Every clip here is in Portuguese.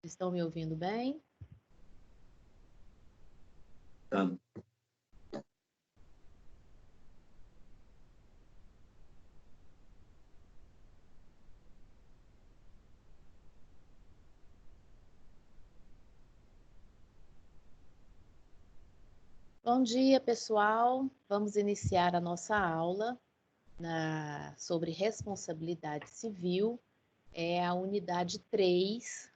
Estão me ouvindo bem? Tá. Bom dia, pessoal. Vamos iniciar a nossa aula sobre responsabilidade civil. É a unidade 3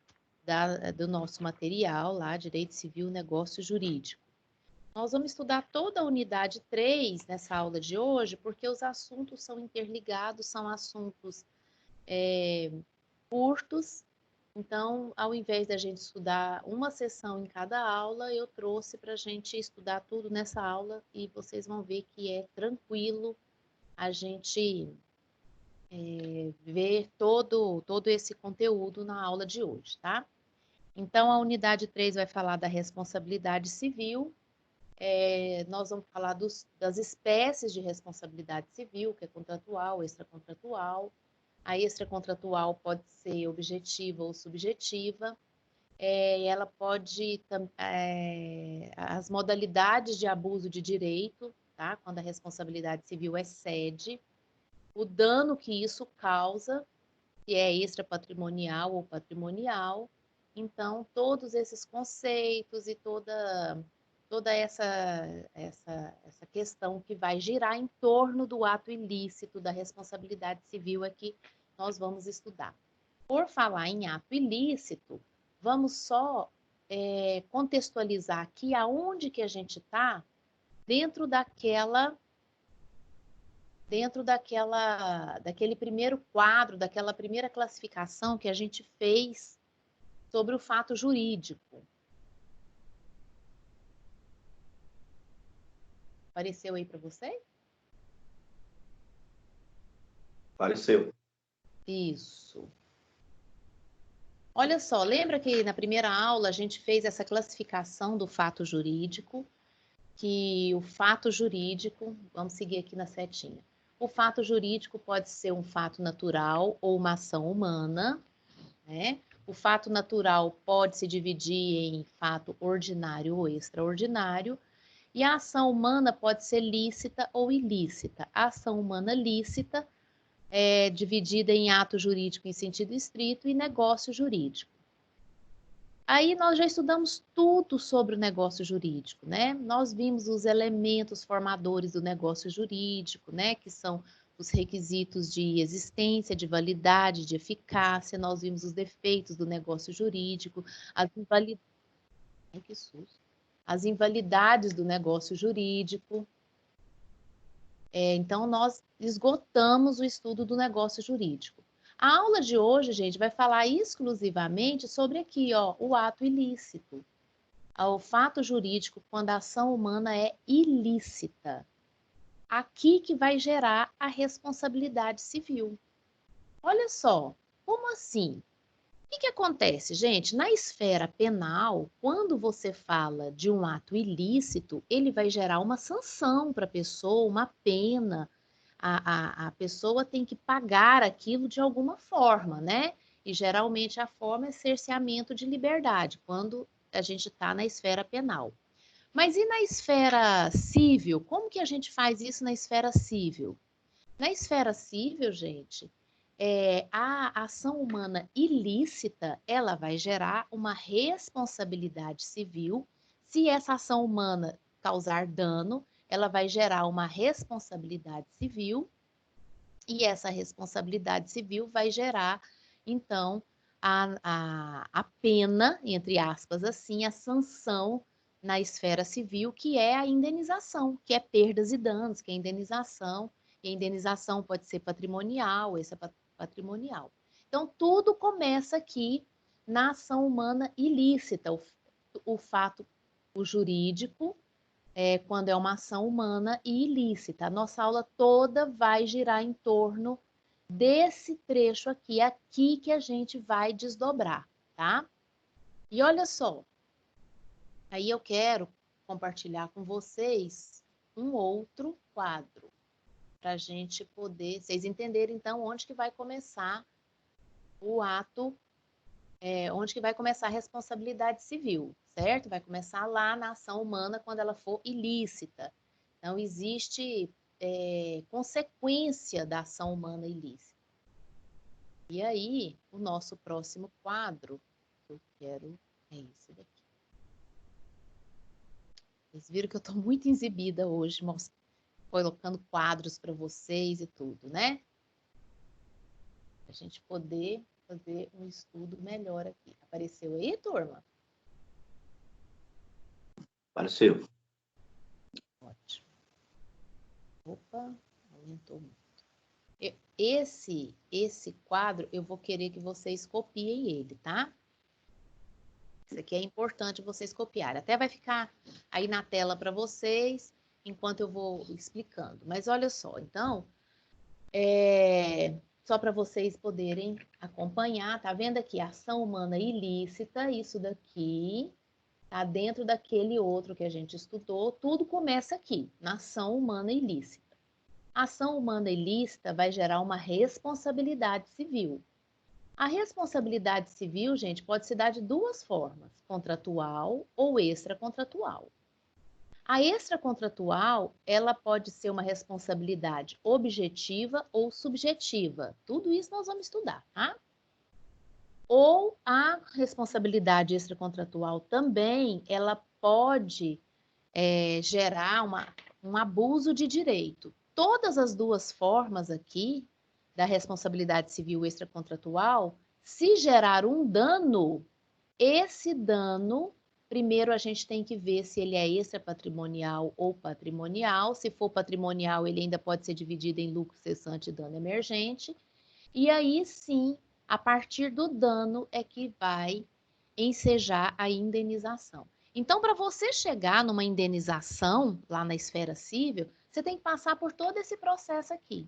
do nosso material lá, Direito Civil, Negócio Jurídico. Nós vamos estudar toda a unidade 3 nessa aula de hoje, porque os assuntos são interligados, são assuntos curtos. Então, ao invés da gente estudar uma sessão em cada aula, eu trouxe para a gente estudar tudo nessa aula e vocês vão ver que é tranquilo a gente ver todo esse conteúdo na aula de hoje, tá? Então, a unidade 3 vai falar da responsabilidade civil. Nós vamos falar das espécies de responsabilidade civil, que é contratual, extracontratual. A extracontratual pode ser objetiva ou subjetiva. Ela pode, as modalidades de abuso de direito, tá? Quando a responsabilidade civil excede, o dano que isso causa, que é extrapatrimonial ou patrimonial. Então, todos esses conceitos e toda essa questão que vai girar em torno do ato ilícito da responsabilidade civil é que nós vamos estudar. Por falar em ato ilícito, vamos só contextualizar aqui aonde que a gente está dentro daquele primeiro quadro, daquela primeira classificação que a gente fez sobre o fato jurídico. Apareceu aí para você? Apareceu. Isso. Olha só, lembra que na primeira aula a gente fez essa classificação do fato jurídico, que o fato jurídico, vamos seguir aqui na setinha. O fato jurídico pode ser um fato natural ou uma ação humana, né? O fato natural pode se dividir em fato ordinário ou extraordinário, e a ação humana pode ser lícita ou ilícita. A ação humana lícita é dividida em ato jurídico em sentido estrito e negócio jurídico. Aí nós já estudamos tudo sobre o negócio jurídico, né? Nós vimos os elementos formadores do negócio jurídico, né? Que são os requisitos de existência, de validade, de eficácia. Nós vimos os defeitos do negócio jurídico, as invalidades, que susto, as invalidades do negócio jurídico. Então, nós esgotamos o estudo do negócio jurídico. A aula de hoje, gente, vai falar exclusivamente sobre aqui, ó, o ato ilícito. O fato jurídico quando a ação humana é ilícita. Aqui que vai gerar a responsabilidade civil. Olha só, como assim? O que acontece, gente? Na esfera penal, quando você fala de um ato ilícito, ele vai gerar uma sanção para a pessoa, uma pena. A pessoa tem que pagar aquilo de alguma forma, né? E geralmente a forma é cerceamento de liberdade, quando a gente está na esfera penal. Mas e na esfera civil? Como que a gente faz isso na esfera civil? Na esfera civil, gente, a ação humana ilícita, ela vai gerar uma responsabilidade civil. Se essa ação humana causar dano, ela vai gerar uma responsabilidade civil, e essa responsabilidade civil vai gerar, então, a pena, entre aspas, assim, a sanção na esfera civil, que é a indenização, que é perdas e danos, que é indenização, e a indenização pode ser patrimonial, esse é patrimonial. Então, tudo começa aqui na ação humana ilícita, o fato, o jurídico, quando é uma ação humana e ilícita. A nossa aula toda vai girar em torno desse trecho aqui, aqui que a gente vai desdobrar, tá? E olha só, aí eu quero compartilhar com vocês um outro quadro, para a gente poder, vocês entenderem então onde que vai começar o ato onde que vai começar a responsabilidade civil, certo? Vai começar lá na ação humana quando ela for ilícita. Então, existe consequência da ação humana ilícita. E aí, o nosso próximo quadro, que eu quero, é esse daqui. Vocês viram que eu estou muito exibida hoje, colocando quadros para vocês e tudo, né? Para a gente poder fazer um estudo melhor aqui. Apareceu aí, turma? Apareceu. Ótimo. Opa, aumentou muito. Esse quadro, eu vou querer que vocês copiem ele, tá? Isso aqui é importante vocês copiarem. Até vai ficar aí na tela para vocês, enquanto eu vou explicando. Mas olha só, então, só para vocês poderem acompanhar, tá vendo aqui? Ação humana ilícita, isso daqui, tá dentro daquele outro que a gente estudou, tudo começa aqui, na ação humana ilícita. A ação humana ilícita vai gerar uma responsabilidade civil. A responsabilidade civil, gente, pode se dar de duas formas, contratual ou extracontratual. A extracontratual, ela pode ser uma responsabilidade objetiva ou subjetiva. Tudo isso nós vamos estudar, tá? Ou a responsabilidade extracontratual também, ela pode gerar um abuso de direito. Todas as duas formas aqui da responsabilidade civil extracontratual, se gerar um dano, esse dano, primeiro a gente tem que ver se ele é extrapatrimonial ou patrimonial. Se for patrimonial, ele ainda pode ser dividido em lucro cessante e dano emergente. E aí sim, a partir do dano é que vai ensejar a indenização. Então, para você chegar numa indenização lá na esfera civil, você tem que passar por todo esse processo aqui.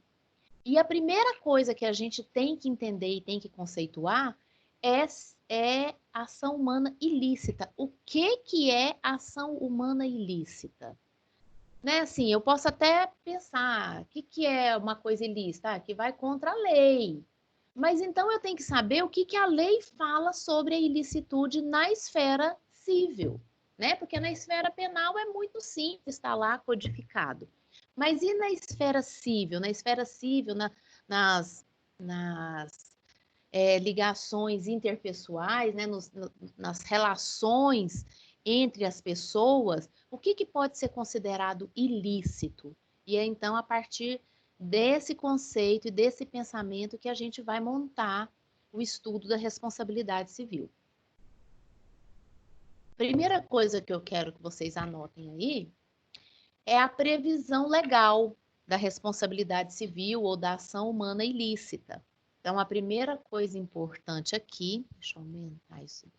E a primeira coisa que a gente tem que entender e tem que conceituar é ação humana ilícita. O que é ação humana ilícita? Né, assim, eu posso até pensar, o que é uma coisa ilícita? Que vai contra a lei. Mas então eu tenho que saber o que a lei fala sobre a ilicitude na esfera civil, né? Porque na esfera penal é muito simples, está lá codificado. Mas e na esfera civil? Na esfera civil, nas ligações interpessoais, né? Nas relações entre as pessoas, o que pode ser considerado ilícito? E é então a partir desse conceito e desse pensamento que a gente vai montar o estudo da responsabilidade civil. Primeira coisa que eu quero que vocês anotem aí é a previsão legal da responsabilidade civil ou da ação humana ilícita. Então, a primeira coisa importante aqui, deixa eu aumentar isso aqui.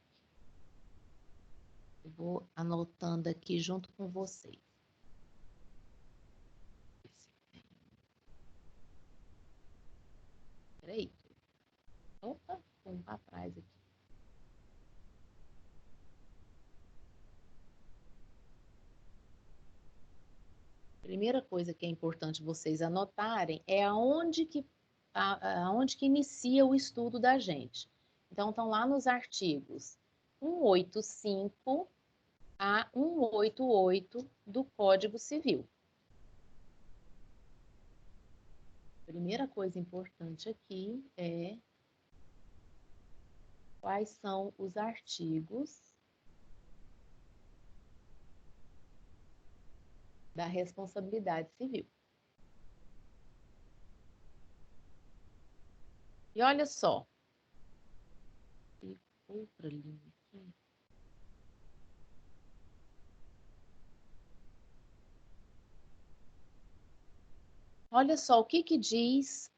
Eu vou anotando aqui junto com vocês. Peraí. Opa, vamos para trás aqui. Primeira coisa que é importante vocês anotarem é aonde que inicia o estudo da gente. Então, estão lá nos artigos 185 a 188 do Código Civil. Primeira coisa importante aqui é quais são os artigos da responsabilidade civil. E olha só, tem outra linha aqui. Olha só o que diz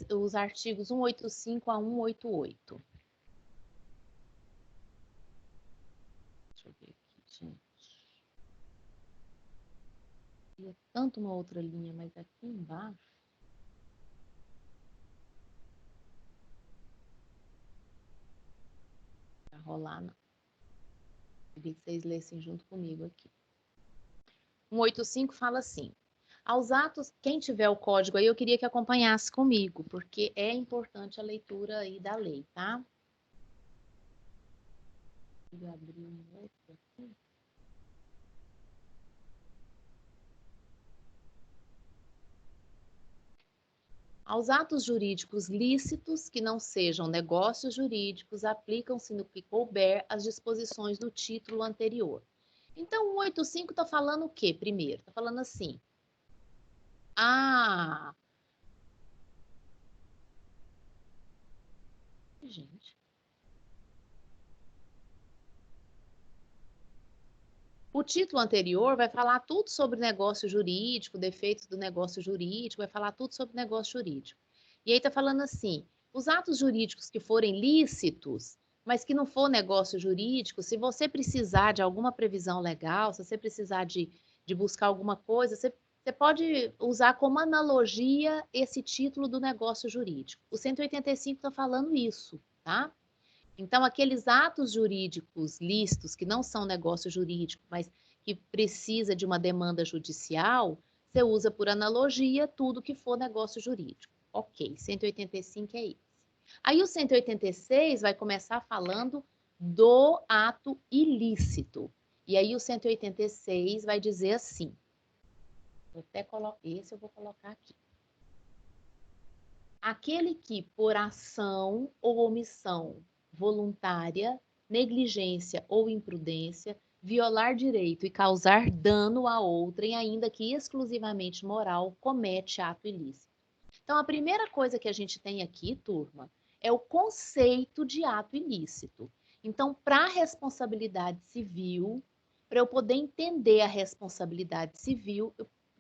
os artigos 185 a 188. Deixa eu ver aqui, gente. Tinha tanto uma outra linha, mas aqui embaixo. Vai rolar, não. Queria que vocês lessem junto comigo aqui. 185 fala assim: aos atos, quem tiver o código aí, eu queria que acompanhasse comigo, porque é importante a leitura aí da lei, tá? consigo abrir um outro aqui. Aos atos jurídicos lícitos que não sejam negócios jurídicos, aplicam-se no que couber as disposições do título anterior. Então, o 185 está falando o quê primeiro? Está falando assim. Gente. O título anterior vai falar tudo sobre negócio jurídico, defeitos do negócio jurídico, vai falar tudo sobre negócio jurídico. E aí está falando assim: os atos jurídicos que forem lícitos, mas que não for negócio jurídico, se você precisar de alguma previsão legal, se você precisar de buscar alguma coisa, você pode usar como analogia esse título do negócio jurídico. O 185 está falando isso, tá? Então, aqueles atos jurídicos lícitos, que não são negócio jurídico, mas que precisa de uma demanda judicial, você usa por analogia tudo que for negócio jurídico. Ok, 185 é isso. Aí o 186 vai começar falando do ato ilícito. E aí o 186 vai dizer assim, esse eu vou colocar aqui. Aquele que, por ação ou omissão voluntária, negligência ou imprudência, violar direito e causar dano a outrem, ainda que exclusivamente moral, comete ato ilícito. Então, a primeira coisa que a gente tem aqui, turma, é o conceito de ato ilícito. Então, para a responsabilidade civil, para eu poder entender a responsabilidade civil,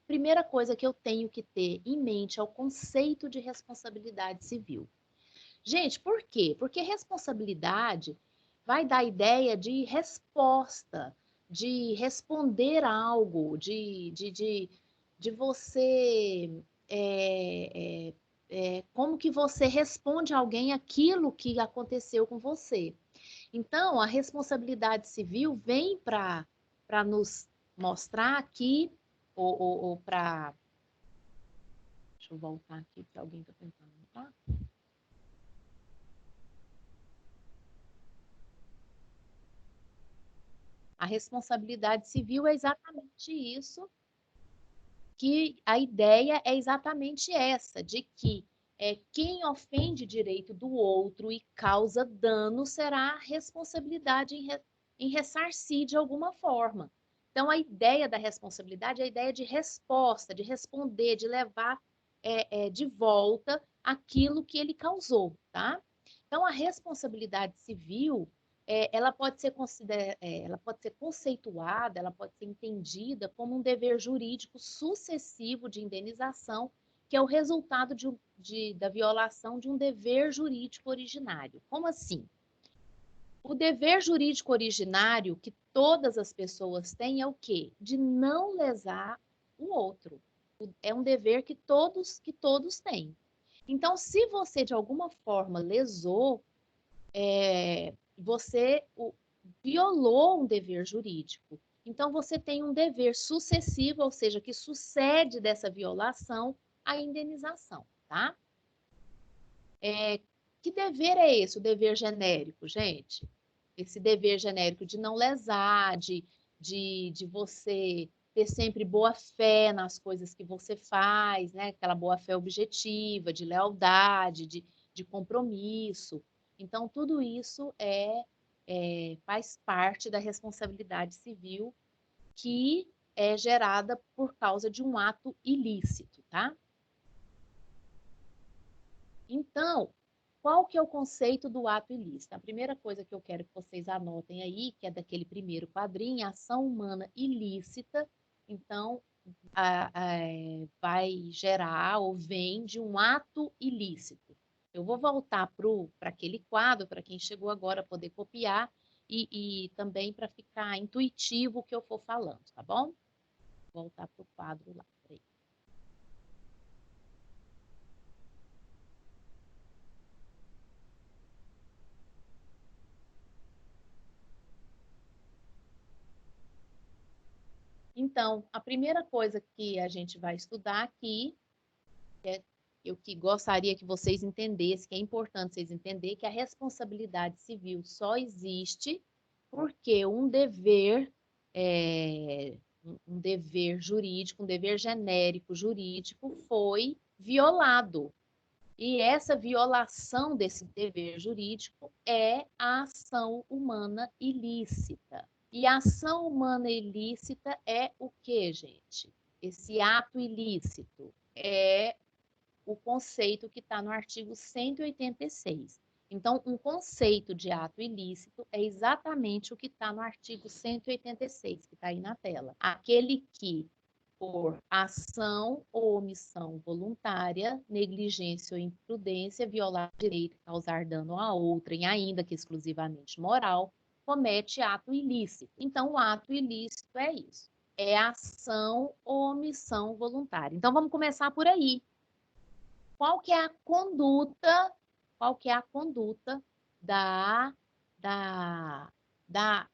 primeira coisa que eu tenho que ter em mente é o conceito de responsabilidade civil. Gente, por quê? Porque responsabilidade vai dar a ideia de resposta, de responder algo, de você. Como que você responde a alguém aquilo que aconteceu com você. Então, a responsabilidade civil vem para nos mostrar aqui, ou para. Deixa eu voltar aqui, que alguém está tentando entrar. A responsabilidade civil é exatamente isso, que a ideia é exatamente essa, de que quem ofende direito do outro e causa dano será responsabilidade em ressarcir de alguma forma. Então, a ideia da responsabilidade é a ideia de resposta, de responder, de levar de volta aquilo que ele causou, tá? Então, a responsabilidade civil ela pode ser ela pode ser conceituada, ela pode ser entendida como um dever jurídico sucessivo de indenização, que é o resultado da violação de um dever jurídico originário. Como assim? O dever jurídico originário que todas as pessoas têm é o quê? De não lesar o outro. É um dever que todos têm. Então, se você de alguma forma lesou, você violou um dever jurídico. Então, você tem um dever sucessivo, ou seja, que sucede dessa violação a indenização, tá? Que dever é esse? O dever genérico, gente? Esse dever genérico de não lesar, de você ter sempre boa fé nas coisas que você faz, né? Aquela boa fé objetiva, de lealdade, de compromisso. Então, tudo isso faz parte da responsabilidade civil que é gerada por causa de um ato ilícito, tá? Então, qual que é o conceito do ato ilícito? A primeira coisa que eu quero que vocês anotem aí, que é daquele primeiro quadrinho, ação humana ilícita, então vai gerar ou vem de um ato ilícito. Eu vou voltar para aquele quadro, para quem chegou agora poder copiar e também para ficar intuitivo o que eu for falando, tá bom? Vou voltar para o quadro lá. Peraí. Então, a primeira coisa que a gente vai estudar aqui, eu que gostaria que vocês entendessem, que é importante vocês entenderem, que a responsabilidade civil só existe porque um dever jurídico, um dever genérico jurídico foi violado. E essa violação desse dever jurídico é a ação humana ilícita. E a ação humana ilícita é o quê, gente? Esse ato ilícito é o conceito que está no artigo 186. Então, um conceito de ato ilícito é exatamente o que está no artigo 186, que está aí na tela. Aquele que, por ação ou omissão voluntária, negligência ou imprudência, violar o direito, causar dano a outrem, ainda que exclusivamente moral, comete ato ilícito. Então, o ato ilícito é isso. É ação ou omissão voluntária. Então, vamos começar por aí. Qual que é a conduta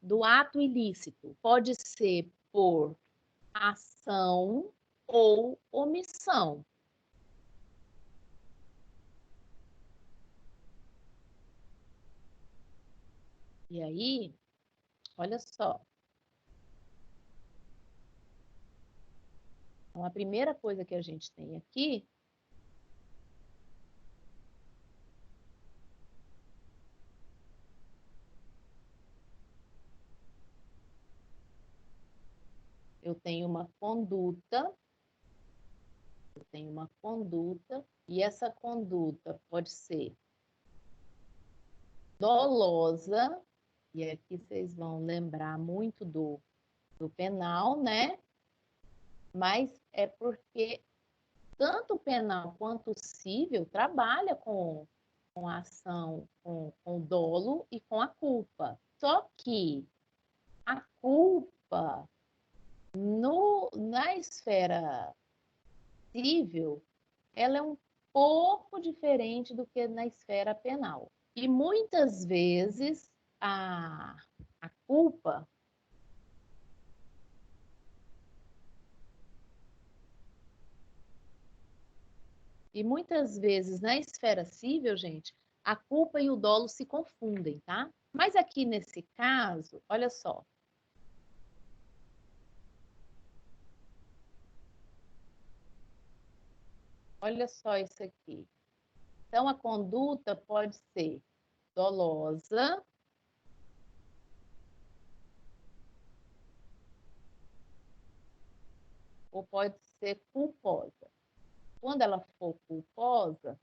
do ato ilícito? Pode ser por ação ou omissão. E aí, olha só. Então, a primeira coisa que a gente tem aqui eu tenho uma conduta, e essa conduta pode ser dolosa, e aqui vocês vão lembrar muito do penal, né? Mas é porque tanto o penal quanto o civil trabalha com a ação, com o dolo e com a culpa. Só que a culpa na esfera civil, ela é um pouco diferente do que na esfera penal. E muitas vezes a culpa na esfera civil, gente, a culpa e o dolo se confundem, tá? Mas aqui nesse caso, olha só. Olha só isso aqui. Então, a conduta pode ser dolosa, ou pode ser culposa. Quando ela for culposa,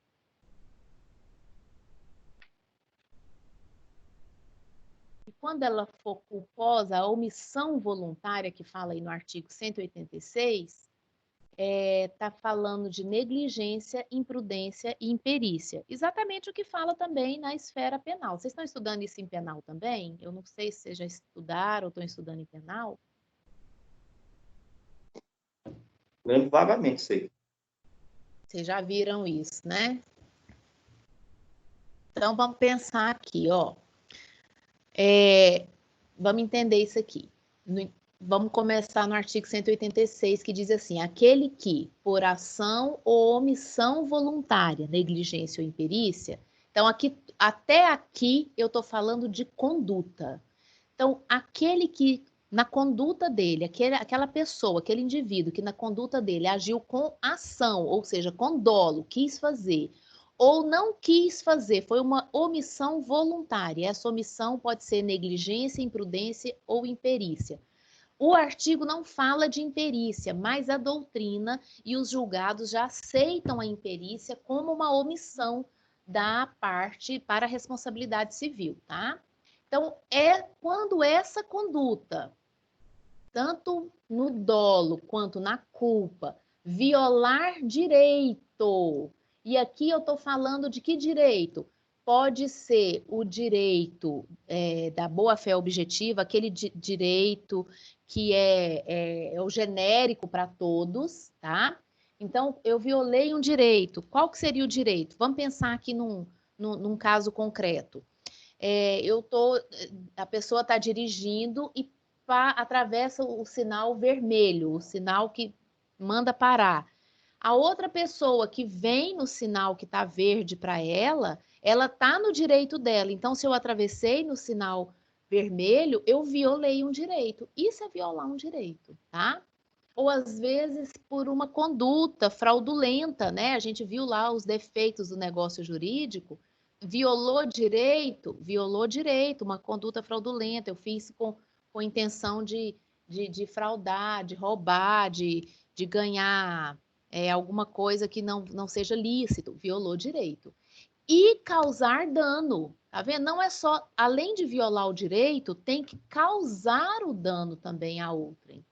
a omissão voluntária, que fala aí no artigo 186, está falando de negligência, imprudência e imperícia. Exatamente o que fala também na esfera penal. Vocês estão estudando isso em penal também? Eu não sei se vocês já estudaram ou estão estudando em penal. Lembro vagamente, sei. Vocês já viram isso, né? Então, vamos pensar aqui, ó. Vamos entender isso aqui. Vamos começar no artigo 186, que diz assim: aquele que, por ação ou omissão voluntária, negligência ou imperícia. Então, até aqui, eu estou falando de conduta. Então, aquele que, na conduta dele, aquela pessoa, aquele indivíduo que na conduta dele agiu com ação, ou seja, com dolo, quis fazer, ou não quis fazer, foi uma omissão voluntária. Essa omissão pode ser negligência, imprudência ou imperícia. O artigo não fala de imperícia, mas a doutrina e os julgados já aceitam a imperícia como uma omissão da parte para a responsabilidade civil, tá? Então, é quando essa conduta, tanto no dolo quanto na culpa, violar direito. E aqui eu estou falando de que direito? Pode ser o direito da boa-fé objetiva, aquele direito que é o genérico para todos, tá? Então, eu violei um direito. Qual que seria o direito? Vamos pensar aqui num caso concreto. A pessoa está dirigindo e atravessa o sinal vermelho, o sinal que manda parar. A outra pessoa que vem no sinal que está verde para ela está no direito dela. Então, se eu atravessei no sinal vermelho, eu violei um direito. Isso é violar um direito, tá? Ou às vezes por uma conduta fraudulenta, né? A gente viu lá os defeitos do negócio jurídico, violou direito, uma conduta fraudulenta. Eu fiz com intenção de fraudar, de roubar, de ganhar alguma coisa que não seja lícito, violou direito. E causar dano, tá vendo? Não é só, além de violar o direito, tem que causar o dano também a outrem.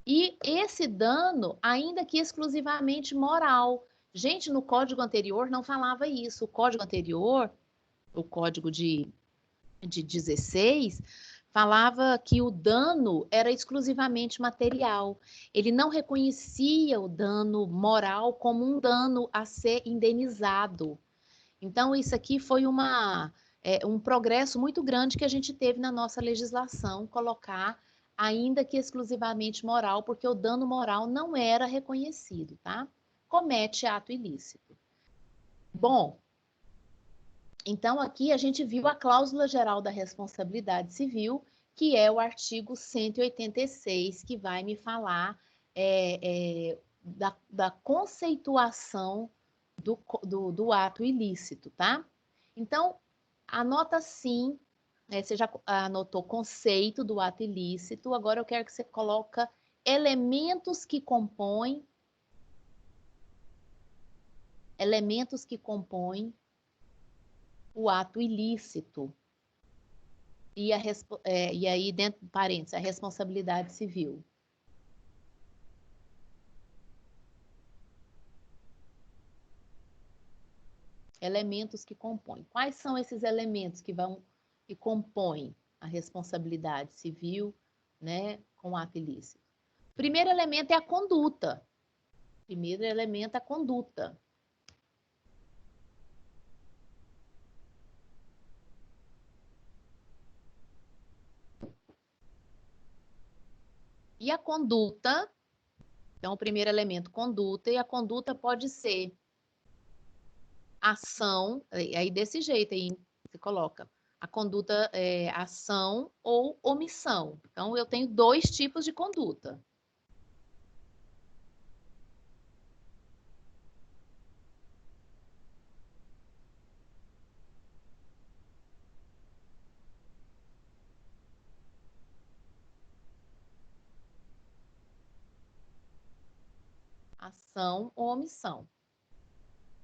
E esse dano, ainda que exclusivamente moral. Gente, no código anterior não falava isso. O código anterior, o código de 16, falava que o dano era exclusivamente material. Ele não reconhecia o dano moral como um dano a ser indenizado. Então, isso aqui foi um progresso muito grande que a gente teve na nossa legislação, colocar, ainda que exclusivamente moral, porque o dano moral não era reconhecido, tá? Comete ato ilícito. Bom, então aqui a gente viu a cláusula geral da responsabilidade civil, que é o artigo 186, que vai me falar da conceituação do ato ilícito, tá? Então, anota sim, você já anotou conceito do ato ilícito, agora eu quero que você coloque elementos que compõem o ato ilícito. E aí, dentro de parênteses, a responsabilidade civil. Elementos que compõem. Quais são esses elementos que compõem a responsabilidade civil, né, com o ato ilícito? O primeiro elemento é a conduta. Primeiro elemento é a conduta. E a conduta, então o primeiro elemento, conduta, e a conduta pode ser ação, aí desse jeito aí você coloca. A conduta é ação ou omissão. Então, eu tenho dois tipos de conduta. Ação ou omissão.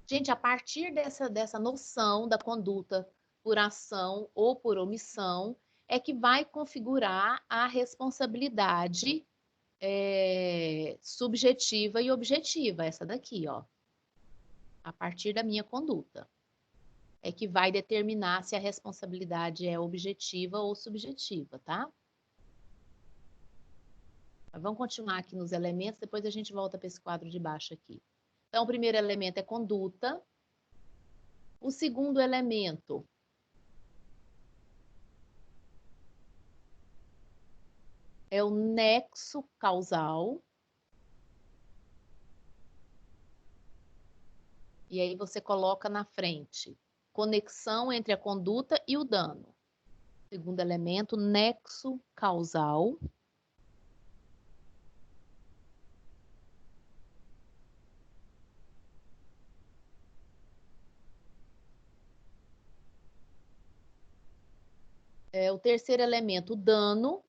Gente, a partir dessa noção da conduta por ação ou por omissão, é que vai configurar a responsabilidade subjetiva e objetiva, essa daqui, ó. A partir da minha conduta. É que vai determinar se a responsabilidade é objetiva ou subjetiva, tá? Mas vamos continuar aqui nos elementos, depois a gente volta para esse quadro de baixo aqui. Então, o primeiro elemento é conduta. O segundo elemento é o nexo causal. E aí você coloca na frente conexão entre a conduta e o dano. Segundo elemento, nexo causal. O terceiro elemento, dano.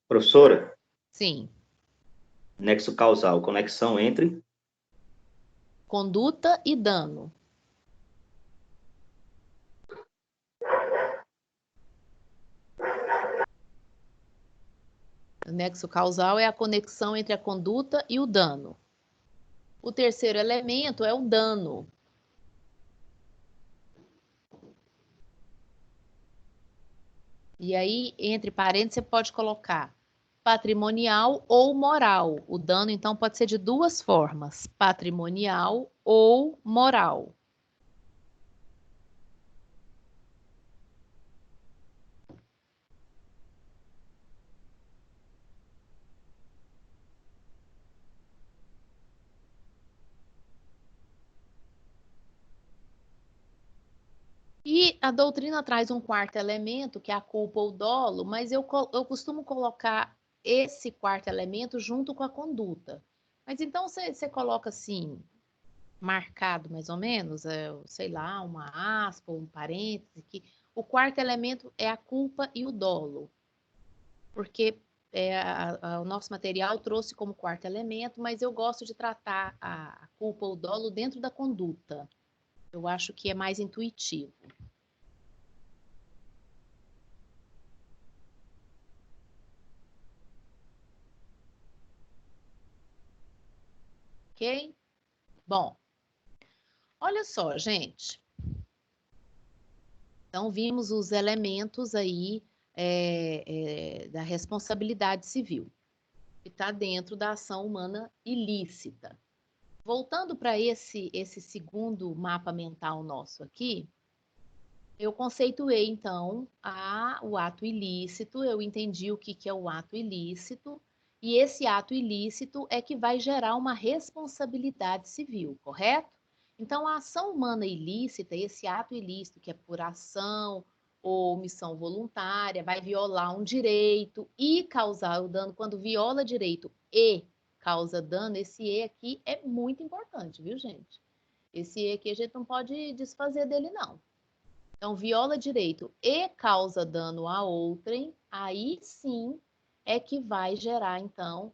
Professora? Sim. Nexo causal, conexão entre? Conduta e dano. O nexo causal é a conexão entre a conduta e o dano. O terceiro elemento é o dano. E aí, entre parênteses, você pode colocar patrimonial ou moral. O dano, então, pode ser de duas formas: patrimonial ou moral. a doutrina traz um quarto elemento, que é a culpa ou dolo, mas eu costumo colocar esse quarto elemento junto com a conduta. Mas então você coloca assim, marcado mais ou menos, sei lá, uma aspa, um parêntese, que o quarto elemento é a culpa e o dolo. Porque o nosso material trouxe como quarto elemento, mas eu gosto de tratar a culpa ou dolo dentro da conduta. Eu acho que é mais intuitivo. Ok? Bom, olha só, gente. Então, vimos os elementos aí da responsabilidade civil, que está dentro da ação humana ilícita. Voltando para esse segundo mapa mental nosso aqui, eu conceituei, então, o ato ilícito, eu entendi o que é o ato ilícito, e esse ato ilícito é que vai gerar uma responsabilidade civil, correto? Então, a ação humana ilícita, esse ato ilícito, que é por ação ou omissão voluntária, vai violar um direito e causar o dano. Quando viola direito e causa dano, esse E aqui é muito importante, viu, gente? Esse E aqui a gente não pode desfazer dele, não. Então, viola direito e causa dano a outrem, aí sim é que vai gerar, então,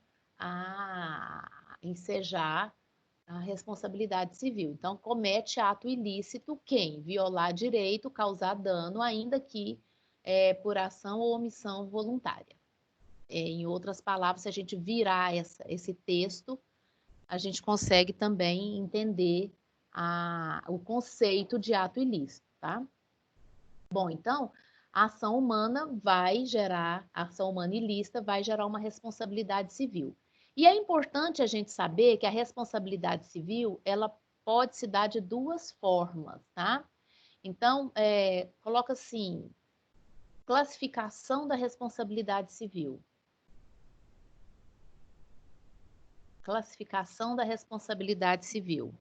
ensejar a responsabilidade civil. Então, comete ato ilícito quem? Violar direito, causar dano, ainda que por ação ou omissão voluntária. Em outras palavras, se a gente virar esse texto, a gente consegue também entender o conceito de ato ilícito, tá? Bom, então, a ação humana a ação humana ilícita vai gerar uma responsabilidade civil. E é importante a gente saber que a responsabilidade civil, ela pode se dar de duas formas, tá? Então, coloca assim, classificação da responsabilidade civil. Classificação da responsabilidade civil.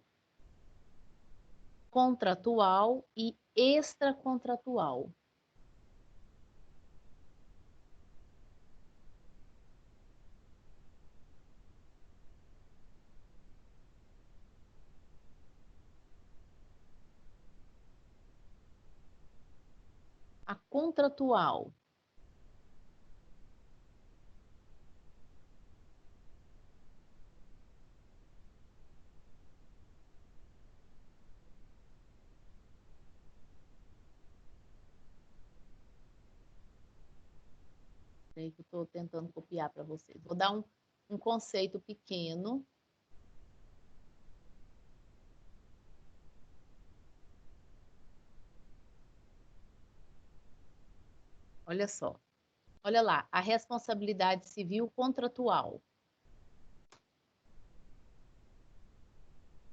Contratual e extracontratual. A contratual. Que eu estou tentando copiar para vocês. Vou dar um conceito pequeno. Olha só. Olha lá, a responsabilidade civil contratual.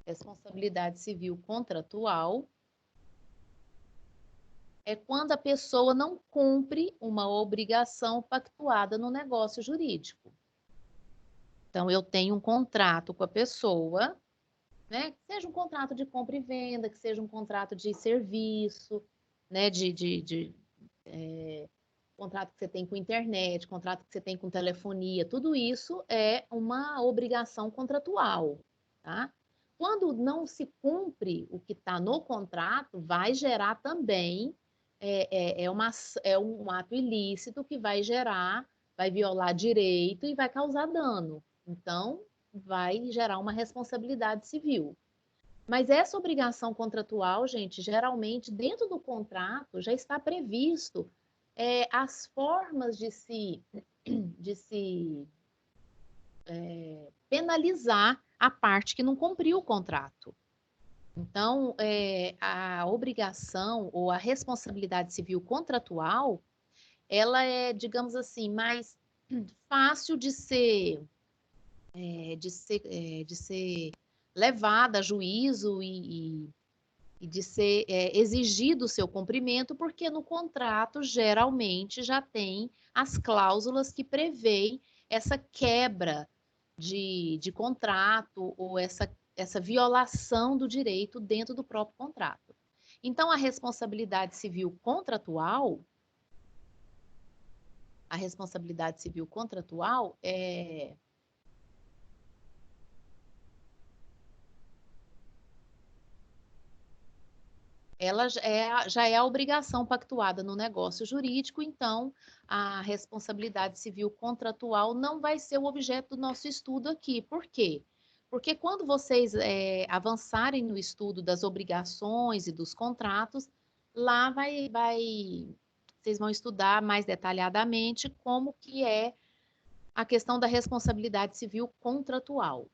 Responsabilidade civil contratual é quando a pessoa não cumpre uma obrigação pactuada no negócio jurídico. Então, eu tenho um contrato com a pessoa, né? Que seja um contrato de compra e venda, que seja um contrato de serviço, né? Contrato que você tem com internet, contrato que você tem com telefonia, tudo isso é uma obrigação contratual, tá? Quando não se cumpre o que está no contrato, vai gerar também um ato ilícito que vai violar direito e vai causar dano. Então, vai gerar uma responsabilidade civil. Mas essa obrigação contratual, gente, geralmente dentro do contrato já está previsto as formas de se penalizar a parte que não cumpriu o contrato. Então, a obrigação ou a responsabilidade civil contratual, ela é, digamos assim, mais fácil de ser levada a juízo e de ser exigido o seu cumprimento, porque no contrato geralmente já tem as cláusulas que prevêem essa quebra de contrato ou essa violação do direito dentro do próprio contrato. Então, a responsabilidade civil contratual ela já é a obrigação pactuada no negócio jurídico, então a responsabilidade civil contratual não vai ser o objeto do nosso estudo aqui. Por quê? Porque quando vocês avançarem no estudo das obrigações e dos contratos, lá vocês vão estudar mais detalhadamente como que é a questão da responsabilidade civil contratual.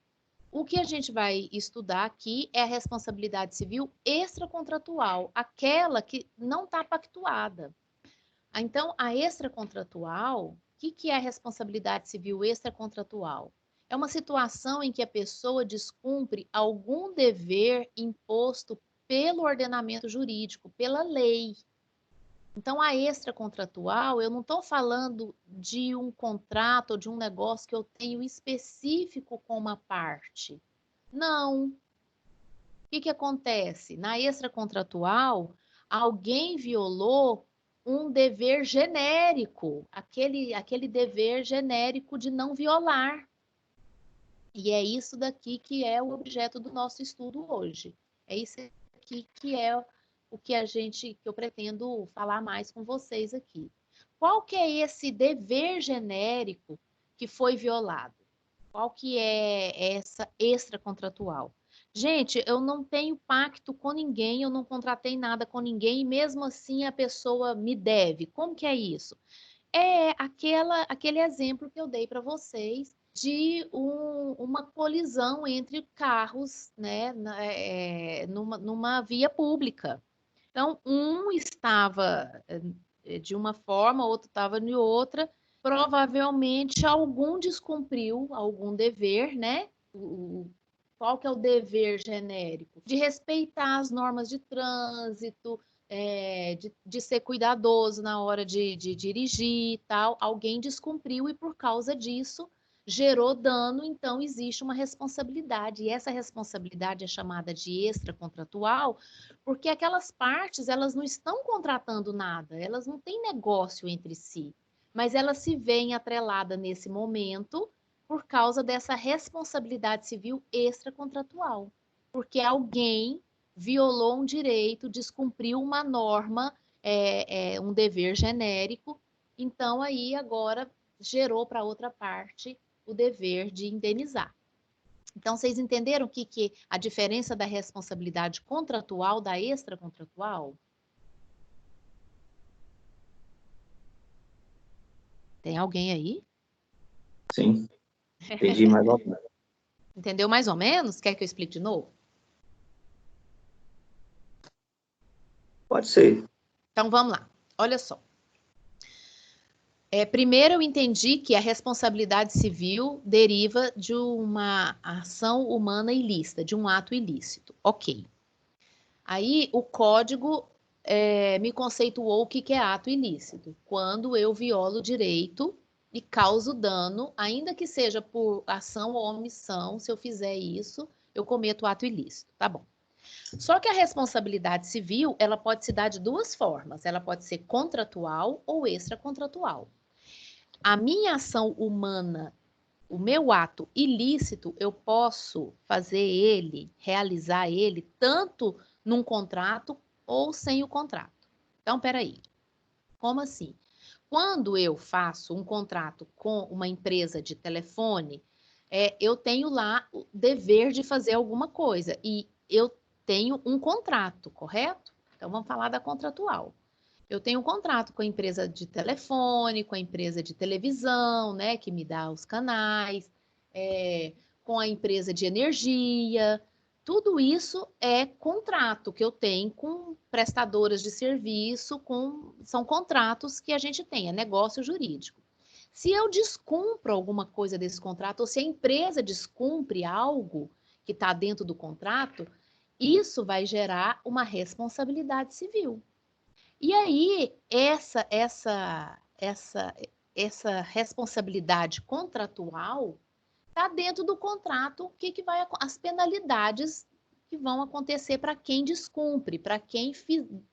O que a gente vai estudar aqui é a responsabilidade civil extracontratual, aquela que não está pactuada. Então, a extracontratual, o que é a responsabilidade civil extracontratual? É uma situação em que a pessoa descumpre algum dever imposto pelo ordenamento jurídico, pela lei. Então, a extracontratual, eu não estou falando de um contrato ou de um negócio que eu tenho específico com uma parte. Não. O que acontece? Na extracontratual, alguém violou um dever genérico, aquele dever genérico de não violar. E é isso daqui que é o objeto do nosso estudo hoje. É isso aqui que é o que eu pretendo falar mais com vocês aqui. Qual que é esse dever genérico que foi violado? Qual que é essa extracontratual? Gente, eu não tenho pacto com ninguém, eu não contratei nada com ninguém, e mesmo assim a pessoa me deve. Como que é isso? É aquele exemplo que eu dei para vocês de uma colisão entre carros, né, numa via pública. Então, um estava de uma forma, outro estava de outra. Provavelmente algum descumpriu algum dever, né? Qual que é o dever genérico? De respeitar as normas de trânsito, de ser cuidadoso na hora de dirigir e tal. Alguém descumpriu e por causa disso gerou dano, então existe uma responsabilidade. E essa responsabilidade é chamada de extracontratual, porque aquelas partes, elas não estão contratando nada, elas não têm negócio entre si, mas elas se veem atreladas nesse momento por causa dessa responsabilidade civil extracontratual, porque alguém violou um direito, descumpriu uma norma, um dever genérico, então aí agora gerou para outra parte o dever de indenizar. Então, vocês entenderam que a diferença da responsabilidade contratual da extracontratual? Tem alguém aí? Sim, entendi mais ou menos. Entendeu mais ou menos? Quer que eu explique de novo? Pode ser. Então, vamos lá. Olha só. Primeiro, eu entendi que a responsabilidade civil deriva de uma ação humana ilícita, de um ato ilícito. Ok. Aí, o código me conceituou o que é ato ilícito. Quando eu violo o direito e causo dano, ainda que seja por ação ou omissão, se eu fizer isso, eu cometo ato ilícito. Tá bom. Só que a responsabilidade civil, ela pode se dar de duas formas. Ela pode ser contratual ou extracontratual. A minha ação humana, o meu ato ilícito, eu posso realizar ele, tanto num contrato ou sem o contrato. Então, peraí. Como assim? Quando eu faço um contrato com uma empresa de telefone, eu tenho lá o dever de fazer alguma coisa e eu tenho um contrato, correto? Então, vamos falar da contratual. Eu tenho um contrato com a empresa de telefone, com a empresa de televisão, né, que me dá os canais, com a empresa de energia. Tudo isso é contrato que eu tenho com prestadoras de serviço, são contratos que a gente tem, é negócio jurídico. Se eu descumpro alguma coisa desse contrato, ou se a empresa descumpre algo que está dentro do contrato, isso vai gerar uma responsabilidade civil. E aí, essa responsabilidade contratual está dentro do contrato, as penalidades que vão acontecer para quem descumpre, para quem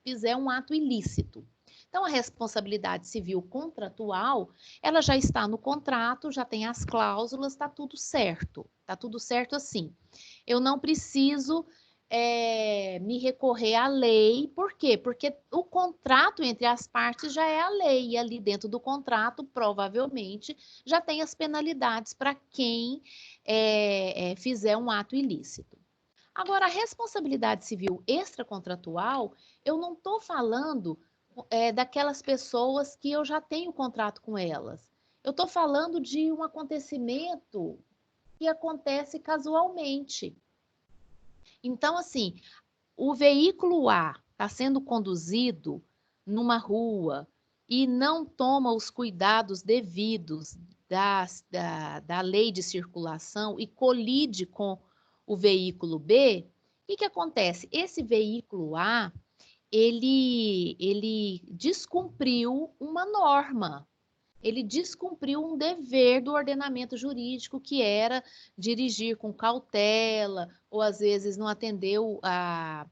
fizer um ato ilícito. Então, a responsabilidade civil contratual, ela já está no contrato, já tem as cláusulas, está tudo certo. Está tudo certo assim. Eu não preciso me recorrer à lei. Por quê? Porque o contrato entre as partes já é a lei. E ali dentro do contrato, provavelmente, já tem as penalidades para quem fizer um ato ilícito. Agora, a responsabilidade civil extracontratual, eu não estou falando daquelas pessoas que eu já tenho contrato com elas. Eu estou falando de um acontecimento que acontece casualmente. Então, assim, o veículo A está sendo conduzido numa rua e não toma os cuidados devidos da lei de circulação e colide com o veículo B, o que acontece? Esse veículo A, ele descumpriu uma norma, ele descumpriu um dever do ordenamento jurídico, que era dirigir com cautela, ou às vezes não atendeu a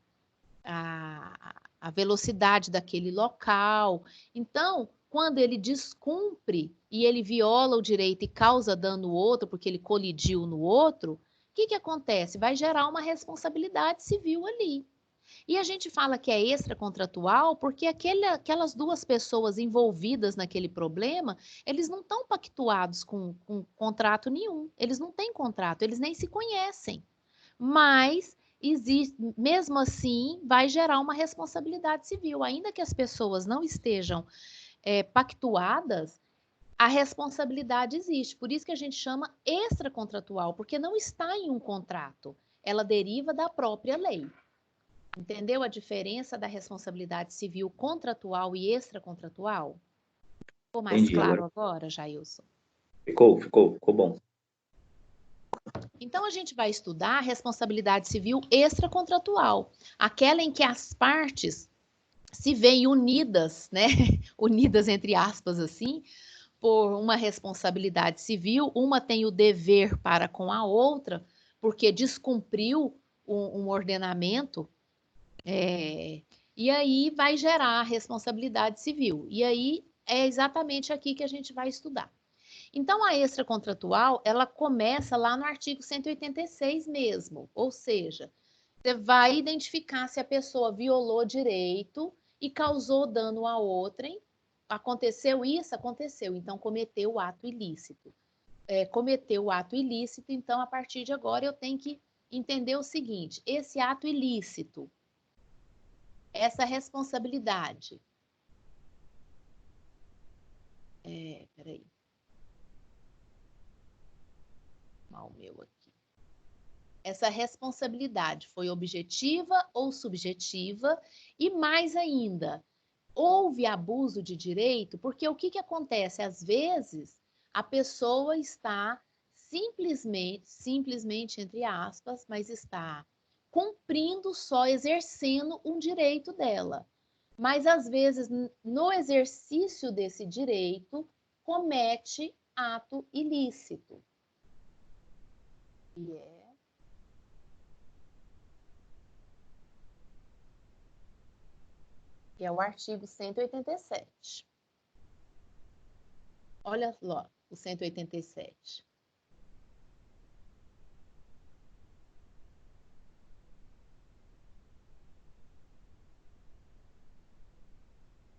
velocidade daquele local. Então, quando ele descumpre e ele viola o direito e causa dano no outro, porque ele colidiu no outro, o que acontece? Vai gerar uma responsabilidade civil ali. E a gente fala que é extracontratual porque aquelas duas pessoas envolvidas naquele problema, eles não estão pactuados com contrato nenhum. Eles não têm contrato, eles nem se conhecem. Mas existe, mesmo assim, vai gerar uma responsabilidade civil. Ainda que as pessoas não estejam pactuadas, a responsabilidade existe. Por isso que a gente chama extracontratual, porque não está em um contrato. Ela deriva da própria lei. Entendeu a diferença da responsabilidade civil contratual e extracontratual? Ficou mais Entendi. claro agora, Jailson? Ficou bom. Então, a gente vai estudar a responsabilidade civil extracontratual, aquela em que as partes se veem unidas, né? Unidas entre aspas assim, por uma responsabilidade civil, uma tem o dever para com a outra, porque descumpriu um ordenamento, e aí vai gerar a responsabilidade civil. E aí é exatamente aqui que a gente vai estudar. Então, a extracontratual, ela começa lá no artigo 186 mesmo, ou seja, você vai identificar se a pessoa violou direito e causou dano a outrem. Aconteceu isso? Aconteceu. Então, cometeu o ato ilícito. Cometeu o ato ilícito, então, a partir de agora, eu tenho que entender o seguinte: esse ato ilícito, essa responsabilidade. Peraí. Mal meu aqui. Essa responsabilidade foi objetiva ou subjetiva? E mais ainda, houve abuso de direito? Porque o que acontece? Às vezes, a pessoa está simplesmente entre aspas, mas está cumprindo só, exercendo um direito dela. Mas, às vezes, no exercício desse direito, comete ato ilícito. Que é o artigo 187. Olha lá, o 187.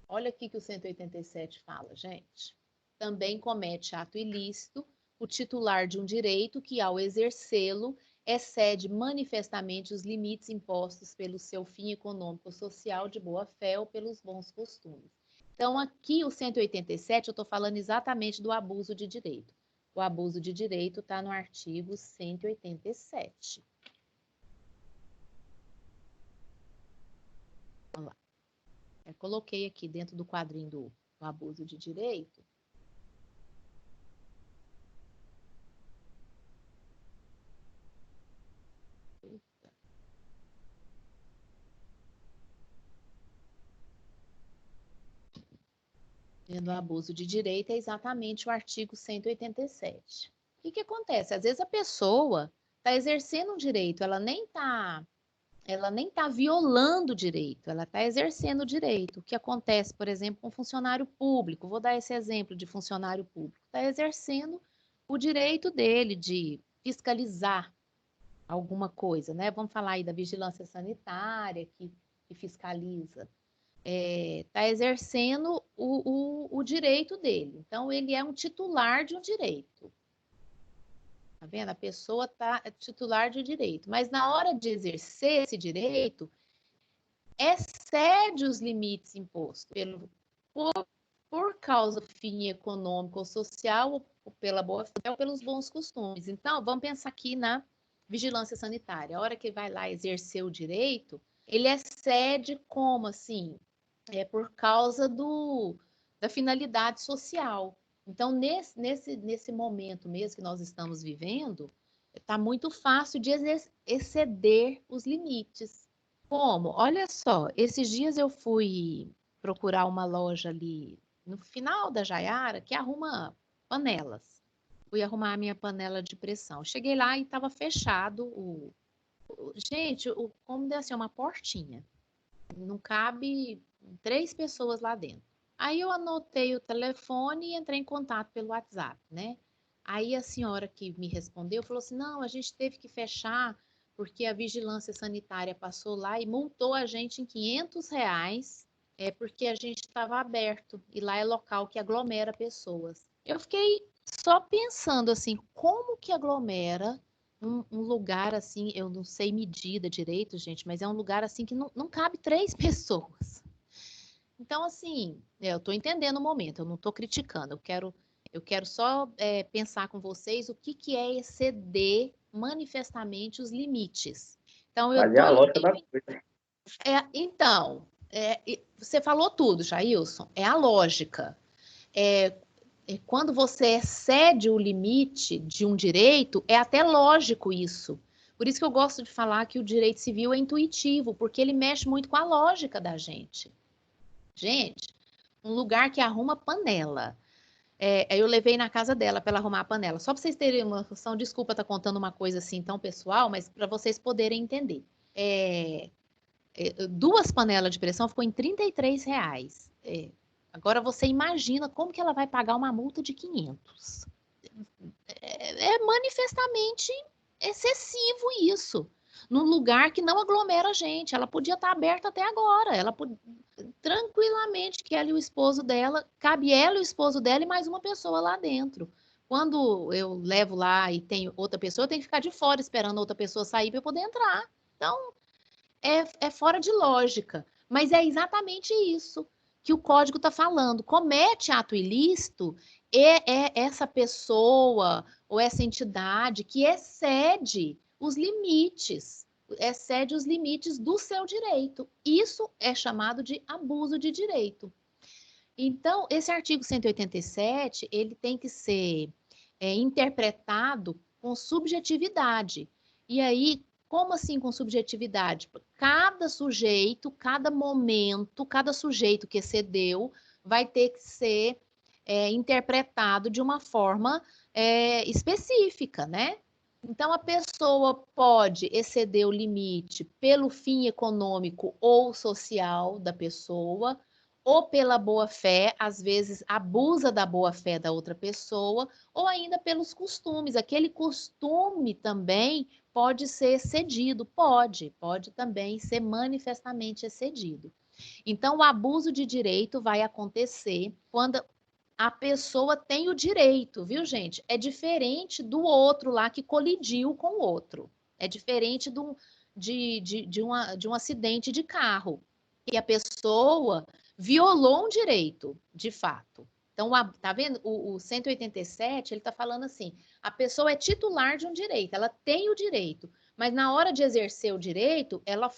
Olha aqui que o 187 fala, gente. Também comete ato ilícito o titular de um direito que, ao exercê-lo, excede manifestamente os limites impostos pelo seu fim econômico-social de boa-fé ou pelos bons costumes. Então, aqui o 187, eu estou falando exatamente do abuso de direito. O abuso de direito está no artigo 187. Olha lá. Eu coloquei aqui dentro do quadrinho do abuso de direito. Do abuso de direito é exatamente o artigo 187. O que acontece? Às vezes a pessoa está exercendo um direito, ela nem está ela nem está violando o direito, ela está exercendo o direito. O que acontece, por exemplo, com um funcionário público, vou dar esse exemplo de funcionário público, está exercendo o direito dele de fiscalizar alguma coisa, né? Vamos falar aí da vigilância sanitária que fiscaliza. Está exercendo o direito dele. Então, ele é um titular de um direito. Tá vendo? A pessoa é titular de direito. Mas na hora de exercer esse direito, excede os limites impostos por causa do fim econômico ou social, ou pela boa fé, ou pelos bons costumes. Então, vamos pensar aqui na vigilância sanitária. A hora que vai lá exercer o direito, ele excede como assim? Por causa da finalidade social. Então, nesse momento mesmo que nós estamos vivendo, está muito fácil de exceder os limites. Como? Olha só, esses dias eu fui procurar uma loja ali no final da Jaiara que arruma panelas. Fui arrumar a minha panela de pressão. Cheguei lá e estava fechado gente, como deve ser uma portinha. Não cabe 3 pessoas lá dentro. Aí eu anotei o telefone e entrei em contato pelo WhatsApp, né? Aí a senhora que me respondeu falou assim: não, a gente teve que fechar porque a vigilância sanitária passou lá e multou a gente em R$ 500, porque a gente estava aberto e lá é local que aglomera pessoas. Eu fiquei só pensando assim, como que aglomera um lugar assim, eu não sei medida direito, gente, mas é um lugar assim que não cabe 3 pessoas. Então, assim, eu estou entendendo o momento, eu não estou criticando, eu quero só pensar com vocês o que é exceder manifestamente os limites. Então, Mas é a lógica da coisa. Então, você falou tudo, Jailson, é a lógica. Quando você excede o limite de um direito, é até lógico isso. Por isso que eu gosto de falar que o direito civil é intuitivo, porque ele mexe muito com a lógica da gente. Gente, um lugar que arruma panela. Eu levei na casa dela para ela arrumar a panela. Só para vocês terem uma noção, desculpa estar contando uma coisa assim tão pessoal, mas para vocês poderem entender. 2 panelas de pressão ficou em R$ 33. Agora você imagina como que ela vai pagar uma multa de 500. É manifestamente excessivo isso. Num lugar que não aglomera gente. Ela podia estar aberta até agora. Tranquilamente que ela e o esposo dela, cabe ela e o esposo dela e mais uma pessoa lá dentro. Quando eu levo lá e tem outra pessoa, eu tenho que ficar de fora esperando outra pessoa sair para eu poder entrar. Então, é fora de lógica. Mas é exatamente isso que o código está falando. Comete ato ilícito é essa pessoa ou essa entidade que excede os limites do seu direito. Isso é chamado de abuso de direito. Então, esse artigo 187, ele tem que ser interpretado com subjetividade. E aí, como assim com subjetividade? Cada sujeito, cada momento, cada sujeito que excedeu vai ter que ser interpretado de uma forma específica, né? Então, a pessoa pode exceder o limite pelo fim econômico ou social da pessoa, ou pela boa-fé, às vezes abusa da boa-fé da outra pessoa, ou ainda pelos costumes. Aquele costume também pode ser excedido, pode também ser manifestamente excedido. Então, o abuso de direito vai acontecer quando a pessoa tem o direito, viu, gente? É diferente do outro lá que colidiu com o outro. É diferente de um acidente de carro. E a pessoa violou um direito, de fato. Então, tá vendo? O 187, ele tá falando assim, a pessoa é titular de um direito, ela tem o direito, mas na hora de exercer o direito, ela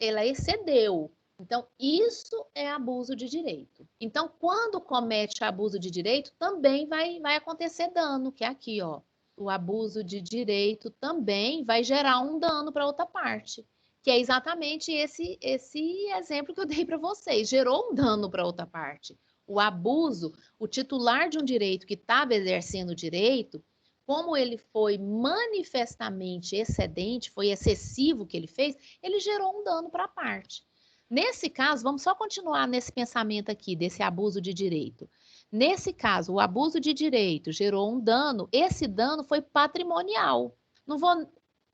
ela excedeu. Então, isso é abuso de direito. Então, quando comete abuso de direito, também vai acontecer dano, que é aqui, ó. O abuso de direito também vai gerar um dano para outra parte, que é exatamente esse exemplo que eu dei para vocês. Gerou um dano para outra parte. O abuso, o titular de um direito que estava exercendo o direito, como ele foi manifestamente excedente, foi excessivo o que ele fez, ele gerou um dano para a parte. Nesse caso, vamos só continuar nesse pensamento aqui, desse abuso de direito. Nesse caso, o abuso de direito gerou um dano, esse dano foi patrimonial. Não vou...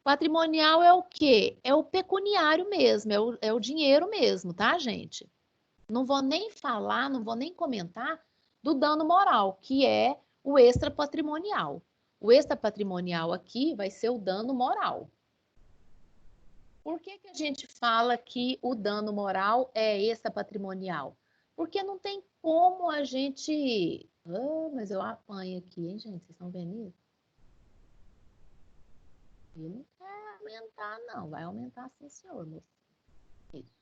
Patrimonial é o quê? É o pecuniário mesmo, é o dinheiro mesmo, tá, gente? Não vou nem falar, não vou nem comentar do dano moral, que é o extrapatrimonial. O extrapatrimonial aqui vai ser o dano moral. Por que que a gente fala que o dano moral é extrapatrimonial? Porque não tem como a gente... Ah, mas eu apanho aqui, hein, gente? Vocês estão vendo isso? Ele não quer aumentar, não. Vai aumentar sim, senhor, moço. Isso.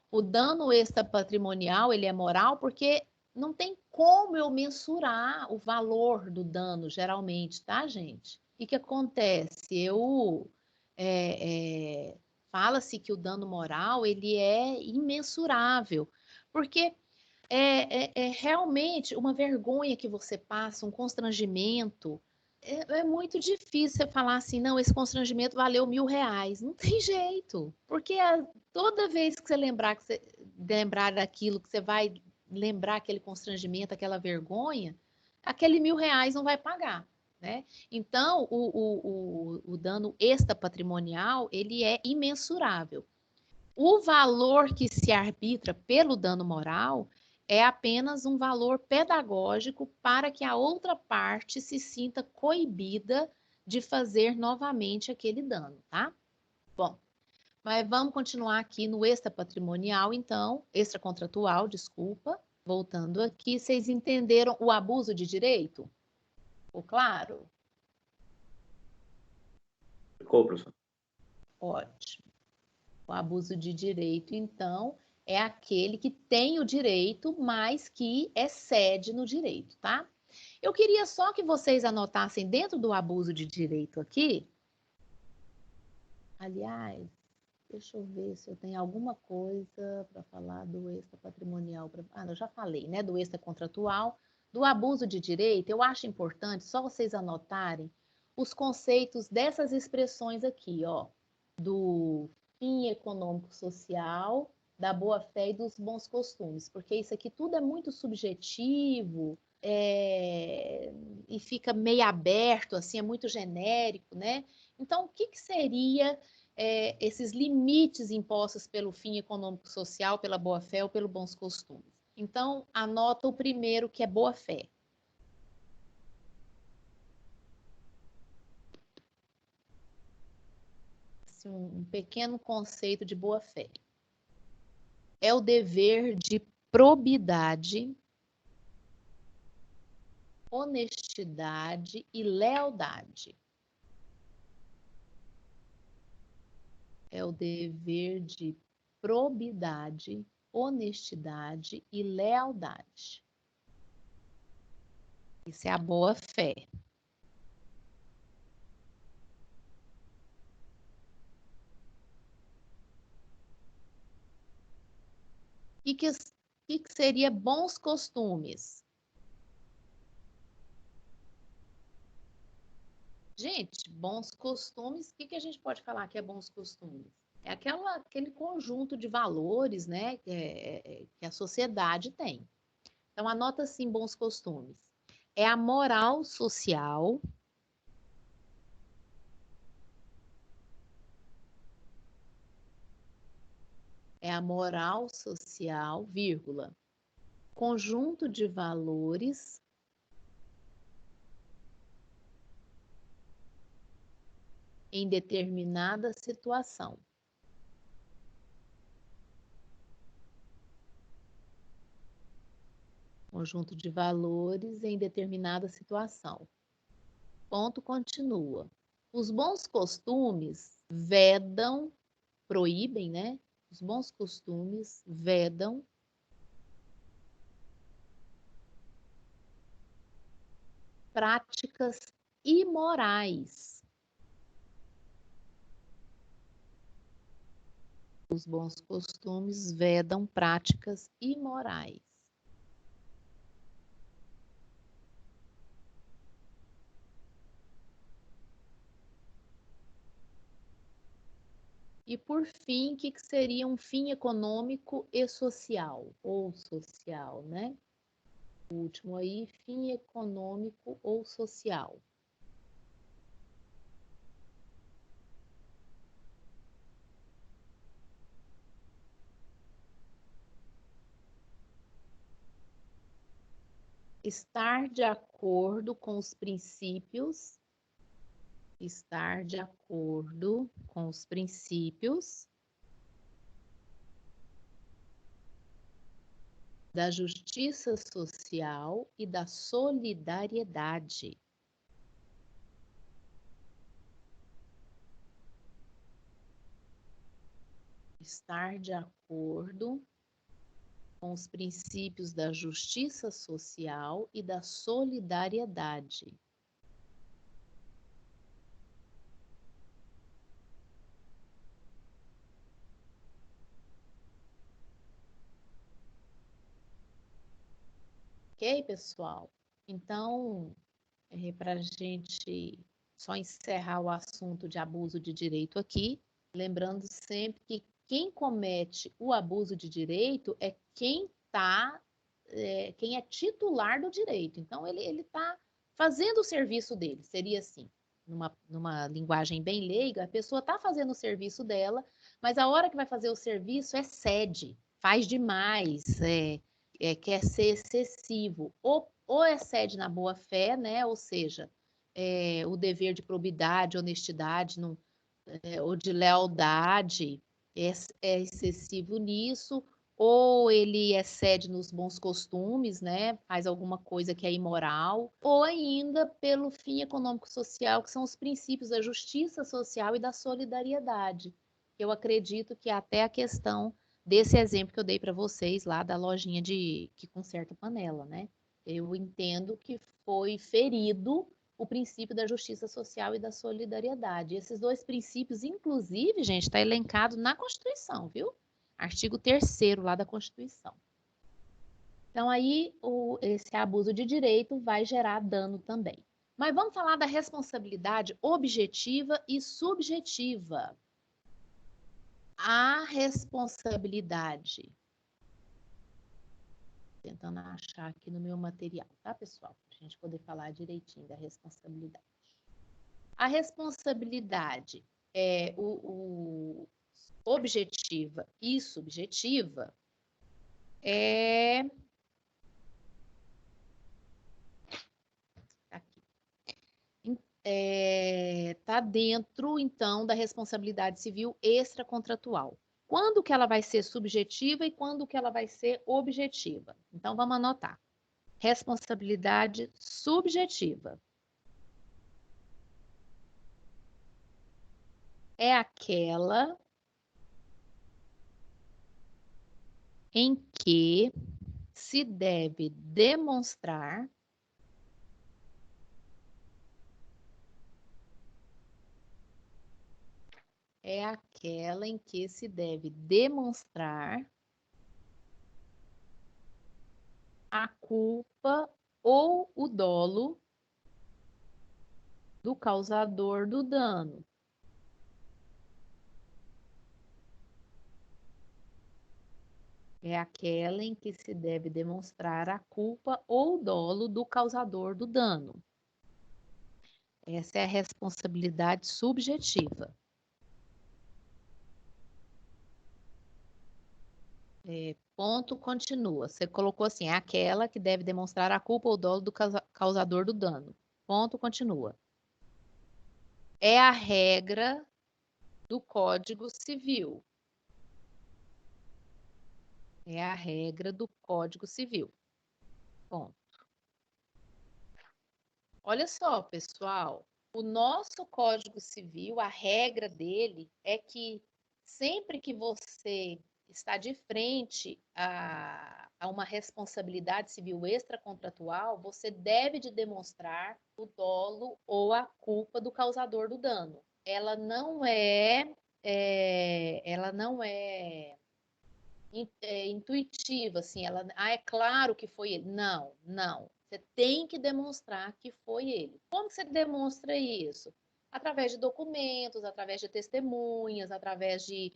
O dano extrapatrimonial, ele é moral porque não tem como eu mensurar o valor do dano, geralmente, tá, gente? E que acontece? Fala-se que o dano moral, ele é imensurável, porque é realmente uma vergonha que você passa, um constrangimento. É muito difícil você falar assim, não, esse constrangimento valeu R$ 1.000. Não tem jeito, porque toda vez que você lembrar daquilo, que você vai lembrar aquele constrangimento, aquela vergonha, aquele R$ 1.000 não vai pagar, né? Então, o dano extrapatrimonial, ele é imensurável. O valor que se arbitra pelo dano moral é apenas um valor pedagógico para que a outra parte se sinta coibida de fazer novamente aquele dano, tá? Bom, mas vamos continuar aqui no extrapatrimonial, então, extracontratual, desculpa. Voltando aqui, vocês entenderam o abuso de direito? Ficou claro? Ficou, professor. Ótimo. O abuso de direito, então, é aquele que tem o direito, mas que excede no direito, tá? Eu queria só que vocês anotassem dentro do abuso de direito aqui. Aliás, deixa eu ver se eu tenho alguma coisa para falar do extrapatrimonial. Eu já falei, né? Do extracontratual. Do abuso de direito, eu acho importante só vocês anotarem os conceitos dessas expressões aqui, ó. Do fim econômico-social, da boa-fé e dos bons costumes, porque isso aqui tudo é muito subjetivo, e fica meio aberto, assim, é muito genérico, né? Então, o que que seria esses limites impostos pelo fim econômico-social, pela boa-fé ou pelos bons costumes? Então, anota o primeiro, que é boa-fé. Um pequeno conceito de boa-fé. É o dever de probidade, honestidade e lealdade. É o dever de probidade, honestidade e lealdade. Isso é a boa-fé. O que seria bons costumes? Gente, bons costumes, o que a gente pode falar que é bons costumes? É aquele conjunto de valores, né, que a sociedade tem. Então, anota assim, bons costumes. É a moral social, vírgula, conjunto de valores em determinada situação. Conjunto de valores em determinada situação. Ponto, continua. Os bons costumes vedam, proíbem, né? Os bons costumes vedam práticas imorais. Os bons costumes vedam práticas imorais. E, por fim, o que seria um fim econômico e social, ou social, né? O último aí, fim econômico ou social. Estar de acordo com os princípios, estar de acordo com os princípios da justiça social e da solidariedade. Estar de acordo com os princípios da justiça social e da solidariedade. Ok, pessoal? Então, para a gente só encerrar o assunto de abuso de direito aqui, lembrando sempre que quem comete o abuso de direito é quem quem é titular do direito. Então, ele está fazendo o serviço dele, seria assim, numa linguagem bem leiga, a pessoa está fazendo o serviço dela, mas a hora que vai fazer o serviço excede, faz demais, quer ser excessivo, ou excede na boa-fé, né? Ou seja, o dever de probidade, honestidade, ou de lealdade é excessivo nisso, ou ele excede nos bons costumes, né? Faz alguma coisa que é imoral, ou ainda pelo fim econômico-social, que são os princípios da justiça social e da solidariedade. Eu acredito que até a questão desse exemplo que eu dei para vocês lá da lojinha que conserta panela, né? Eu entendo que foi ferido o princípio da justiça social e da solidariedade. Esses dois princípios, inclusive, gente, está elencado na Constituição, viu? Artigo 3º lá da Constituição. Então, aí, esse abuso de direito vai gerar dano também. Mas vamos falar da responsabilidade objetiva e subjetiva. A responsabilidade. Tentando achar aqui no meu material, tá, pessoal? Para a gente poder falar direitinho da responsabilidade. A responsabilidade objetiva e subjetiva tá dentro, então, da responsabilidade civil extracontratual. Quando que ela vai ser subjetiva e quando que ela vai ser objetiva? Então, vamos anotar. Responsabilidade subjetiva é aquela em que se deve demonstrar a culpa ou o dolo do causador do dano. É aquela em que se deve demonstrar a culpa ou o dolo do causador do dano. Essa é a responsabilidade subjetiva. Ponto continua. Você colocou assim, é aquela que deve demonstrar a culpa ou dolo do causador do dano. Ponto continua. É a regra do Código Civil. É a regra do Código Civil. Ponto. Olha só, pessoal, o nosso Código Civil, a regra dele é que sempre que você está de frente a uma responsabilidade civil extracontratual, você deve de demonstrar o dolo ou a culpa do causador do dano. Ela não é intuitiva, assim, é claro que foi ele. Não. Você tem que demonstrar que foi ele. Como você demonstra isso? Através de documentos, através de testemunhas, através de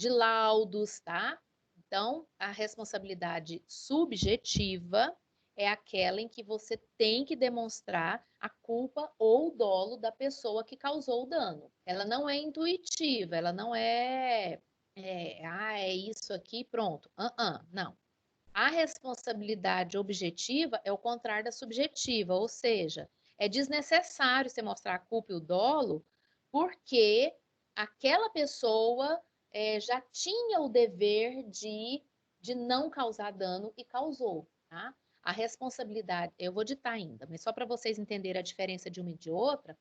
laudos, tá? Então, a responsabilidade subjetiva é aquela em que você tem que demonstrar a culpa ou o dolo da pessoa que causou o dano. Ela não é intuitiva, ela não é isso aqui, pronto. Não. A responsabilidade objetiva é o contrário da subjetiva, ou seja, é desnecessário você mostrar a culpa e o dolo, porque aquela pessoa já tinha o dever de não causar dano e causou, tá? A responsabilidade, eu vou ditar ainda, mas só para vocês entenderem a diferença de uma e de outra,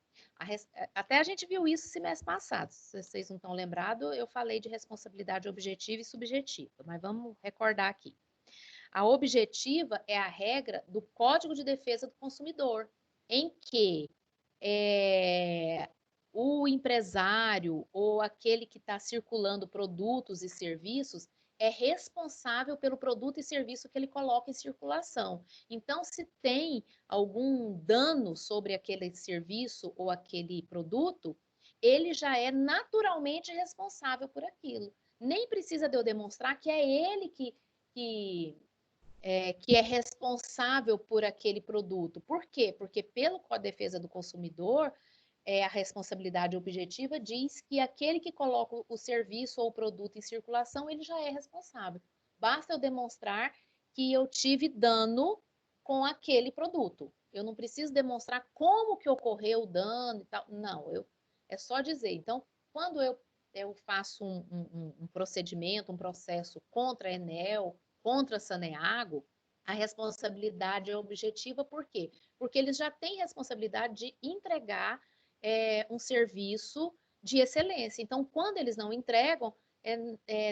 até a gente viu isso semestre passado, se vocês não estão lembrados, eu falei de responsabilidade objetiva e subjetiva, mas vamos recordar aqui. A objetiva é a regra do Código de Defesa do Consumidor, em que o empresário ou aquele que está circulando produtos e serviços é responsável pelo produto e serviço que ele coloca em circulação. Então, se tem algum dano sobre aquele serviço ou aquele produto, ele já é naturalmente responsável por aquilo. Nem precisa de eu demonstrar que é ele que é responsável por aquele produto. Por quê? Porque pelo Código de Defesa do Consumidor, a responsabilidade objetiva diz que aquele que coloca o serviço ou o produto em circulação, ele já é responsável. Basta eu demonstrar que eu tive dano com aquele produto. Eu não preciso demonstrar como que ocorreu o dano e tal. Não, é só dizer. Então, quando eu faço um procedimento, um processo contra a Enel, contra a Saneago, a responsabilidade é objetiva, por quê? Porque eles já têm responsabilidade de entregar um serviço de excelência. Então, quando eles não entregam,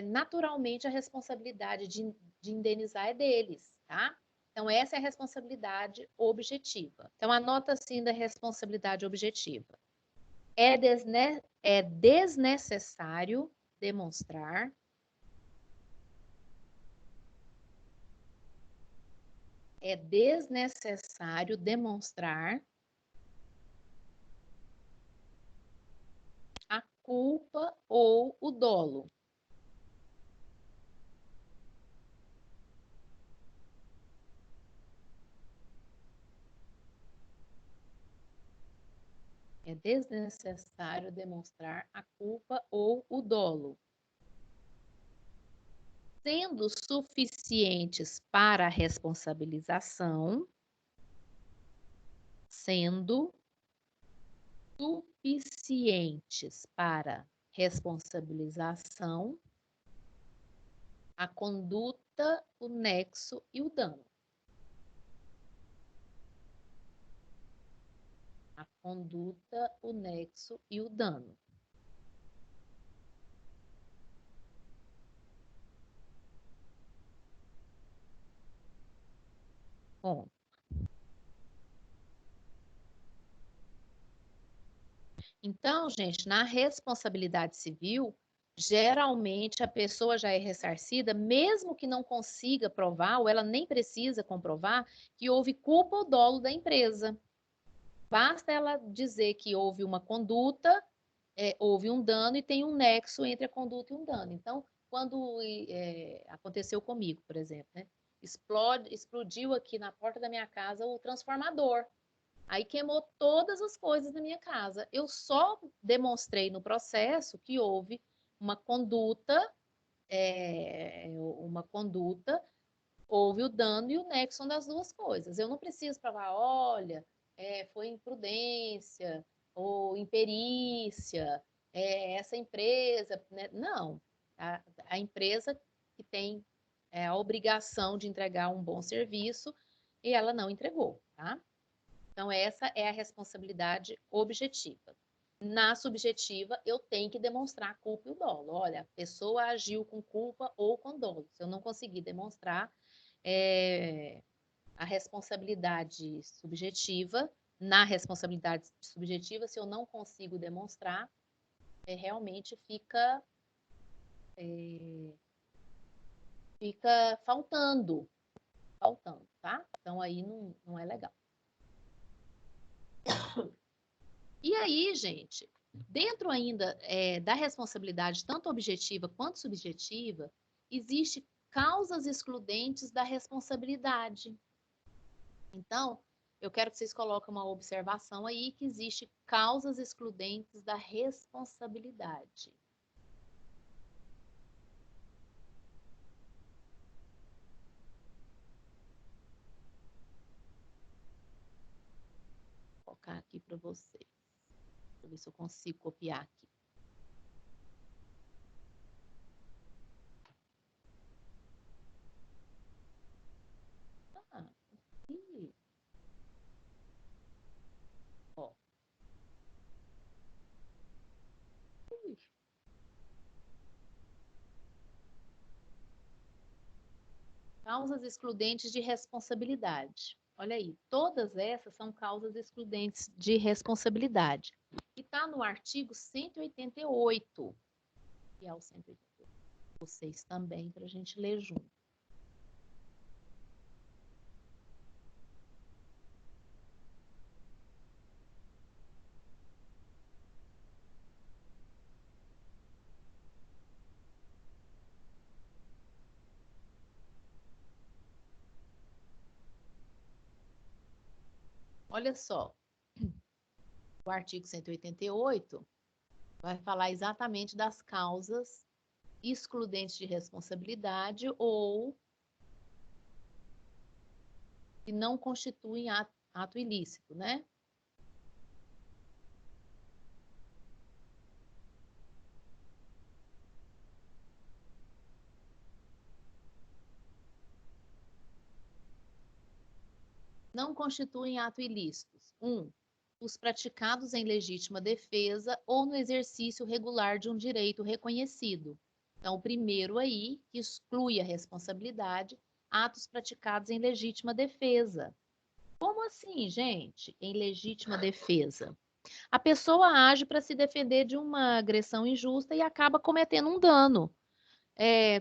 naturalmente a responsabilidade de indenizar é deles, tá? Então, essa é a responsabilidade objetiva. Então, anota assim da responsabilidade objetiva. É desnecessário demonstrar a culpa ou o dolo. É desnecessário demonstrar a culpa ou o dolo, sendo suficientes para a responsabilização, a conduta, o nexo e o dano. A conduta, o nexo e o dano. Bom. Então, gente, na responsabilidade civil, geralmente a pessoa já é ressarcida, mesmo que não consiga provar, ou ela nem precisa comprovar, que houve culpa ou dolo da empresa. Basta ela dizer que houve uma conduta, houve um dano e tem um nexo entre a conduta e um dano. Então, quando aconteceu comigo, por exemplo, né? Explodiu aqui na porta da minha casa o transformador. Aí queimou todas as coisas da minha casa. Eu só demonstrei no processo que houve uma conduta, houve o dano e o nexo das duas coisas. Eu não preciso provar, olha, foi imprudência ou imperícia, essa empresa, né? Não, a empresa que tem a obrigação de entregar um bom serviço e ela não entregou, tá? Então, essa é a responsabilidade objetiva. Na subjetiva, eu tenho que demonstrar a culpa e o dolo. Olha, a pessoa agiu com culpa ou com dolo. Se eu não conseguir demonstrar a responsabilidade subjetiva, na responsabilidade subjetiva, se eu não consigo demonstrar, realmente fica faltando, tá? Então, aí não é legal. E aí, gente, dentro ainda da responsabilidade, tanto objetiva quanto subjetiva, existe causas excludentes da responsabilidade. Então, eu quero que vocês coloquem uma observação aí que existe causas excludentes da responsabilidade. Vou colocar aqui para vocês. Deixa eu ver se eu consigo copiar aqui. Ah, aqui. Ó. Causas excludentes de responsabilidade. Olha aí, todas essas são causas excludentes de responsabilidade. E está no artigo 188, que é o 188. Vocês também, para a gente ler junto. Olha só, o artigo 188 vai falar exatamente das causas excludentes de responsabilidade ou que não constituem ato ilícito, né? Não constituem ato ilícitos. 1. Os praticados em legítima defesa ou no exercício regular de um direito reconhecido. Então, o primeiro aí, que exclui a responsabilidade, atos praticados em legítima defesa. Como assim, gente, em legítima defesa? A pessoa age para se defender de uma agressão injusta e acaba cometendo um dano.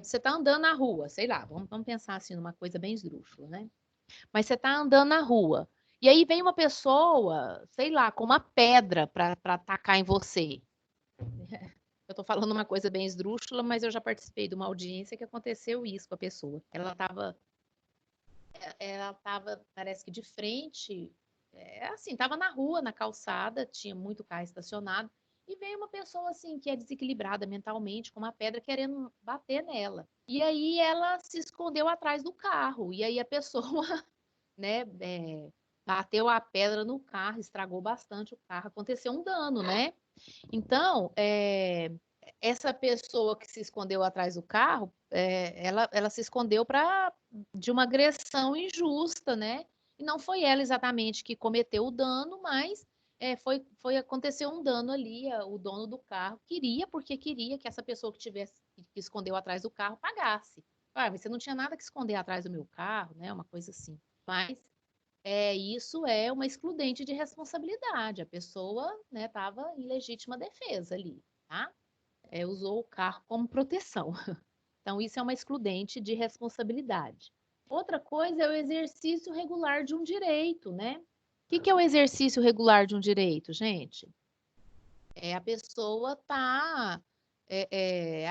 Você está andando na rua, sei lá, vamos pensar assim numa coisa bem esdrúxula, né? Mas você está andando na rua. E aí vem uma pessoa, sei lá, com uma pedra para atacar em você. Eu estou falando uma coisa bem esdrúxula, mas eu já participei de uma audiência que aconteceu isso com a pessoa. Ela estava, parece que de frente, assim, estava na rua, na calçada, tinha muito carro estacionado, e veio uma pessoa assim que é desequilibrada mentalmente, com uma pedra querendo bater nela. E aí ela se escondeu atrás do carro. E aí a pessoa né, bateu a pedra no carro, estragou bastante o carro, aconteceu um dano, né? Então, essa pessoa que se escondeu atrás do carro, ela se escondeu de uma agressão injusta, né? E não foi ela exatamente que cometeu o dano, mas aconteceu um dano ali, o dono do carro porque queria que essa pessoa que escondeu atrás do carro pagasse. Ah, você não tinha nada que esconder atrás do meu carro, né? Uma coisa assim. Mas isso é uma excludente de responsabilidade. A pessoa, né, estava em legítima defesa ali, tá? Usou o carro como proteção. Então, isso é uma excludente de responsabilidade. Outra coisa é o exercício regular de um direito, né? O que é o exercício regular de um direito, gente? A pessoa está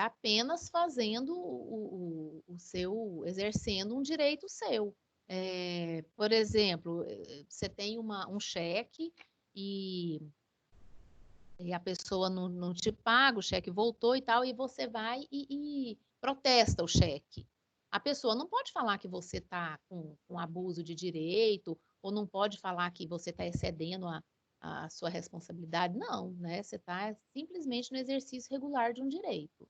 apenas fazendo exercendo um direito seu. Por exemplo, você tem um cheque e, e a pessoa não te paga, o cheque voltou e tal, e você vai e protesta o cheque. A pessoa não pode falar que você está com abuso de direito, ou não pode falar que você está excedendo a sua responsabilidade. Não, né? Você está simplesmente no exercício regular de um direito.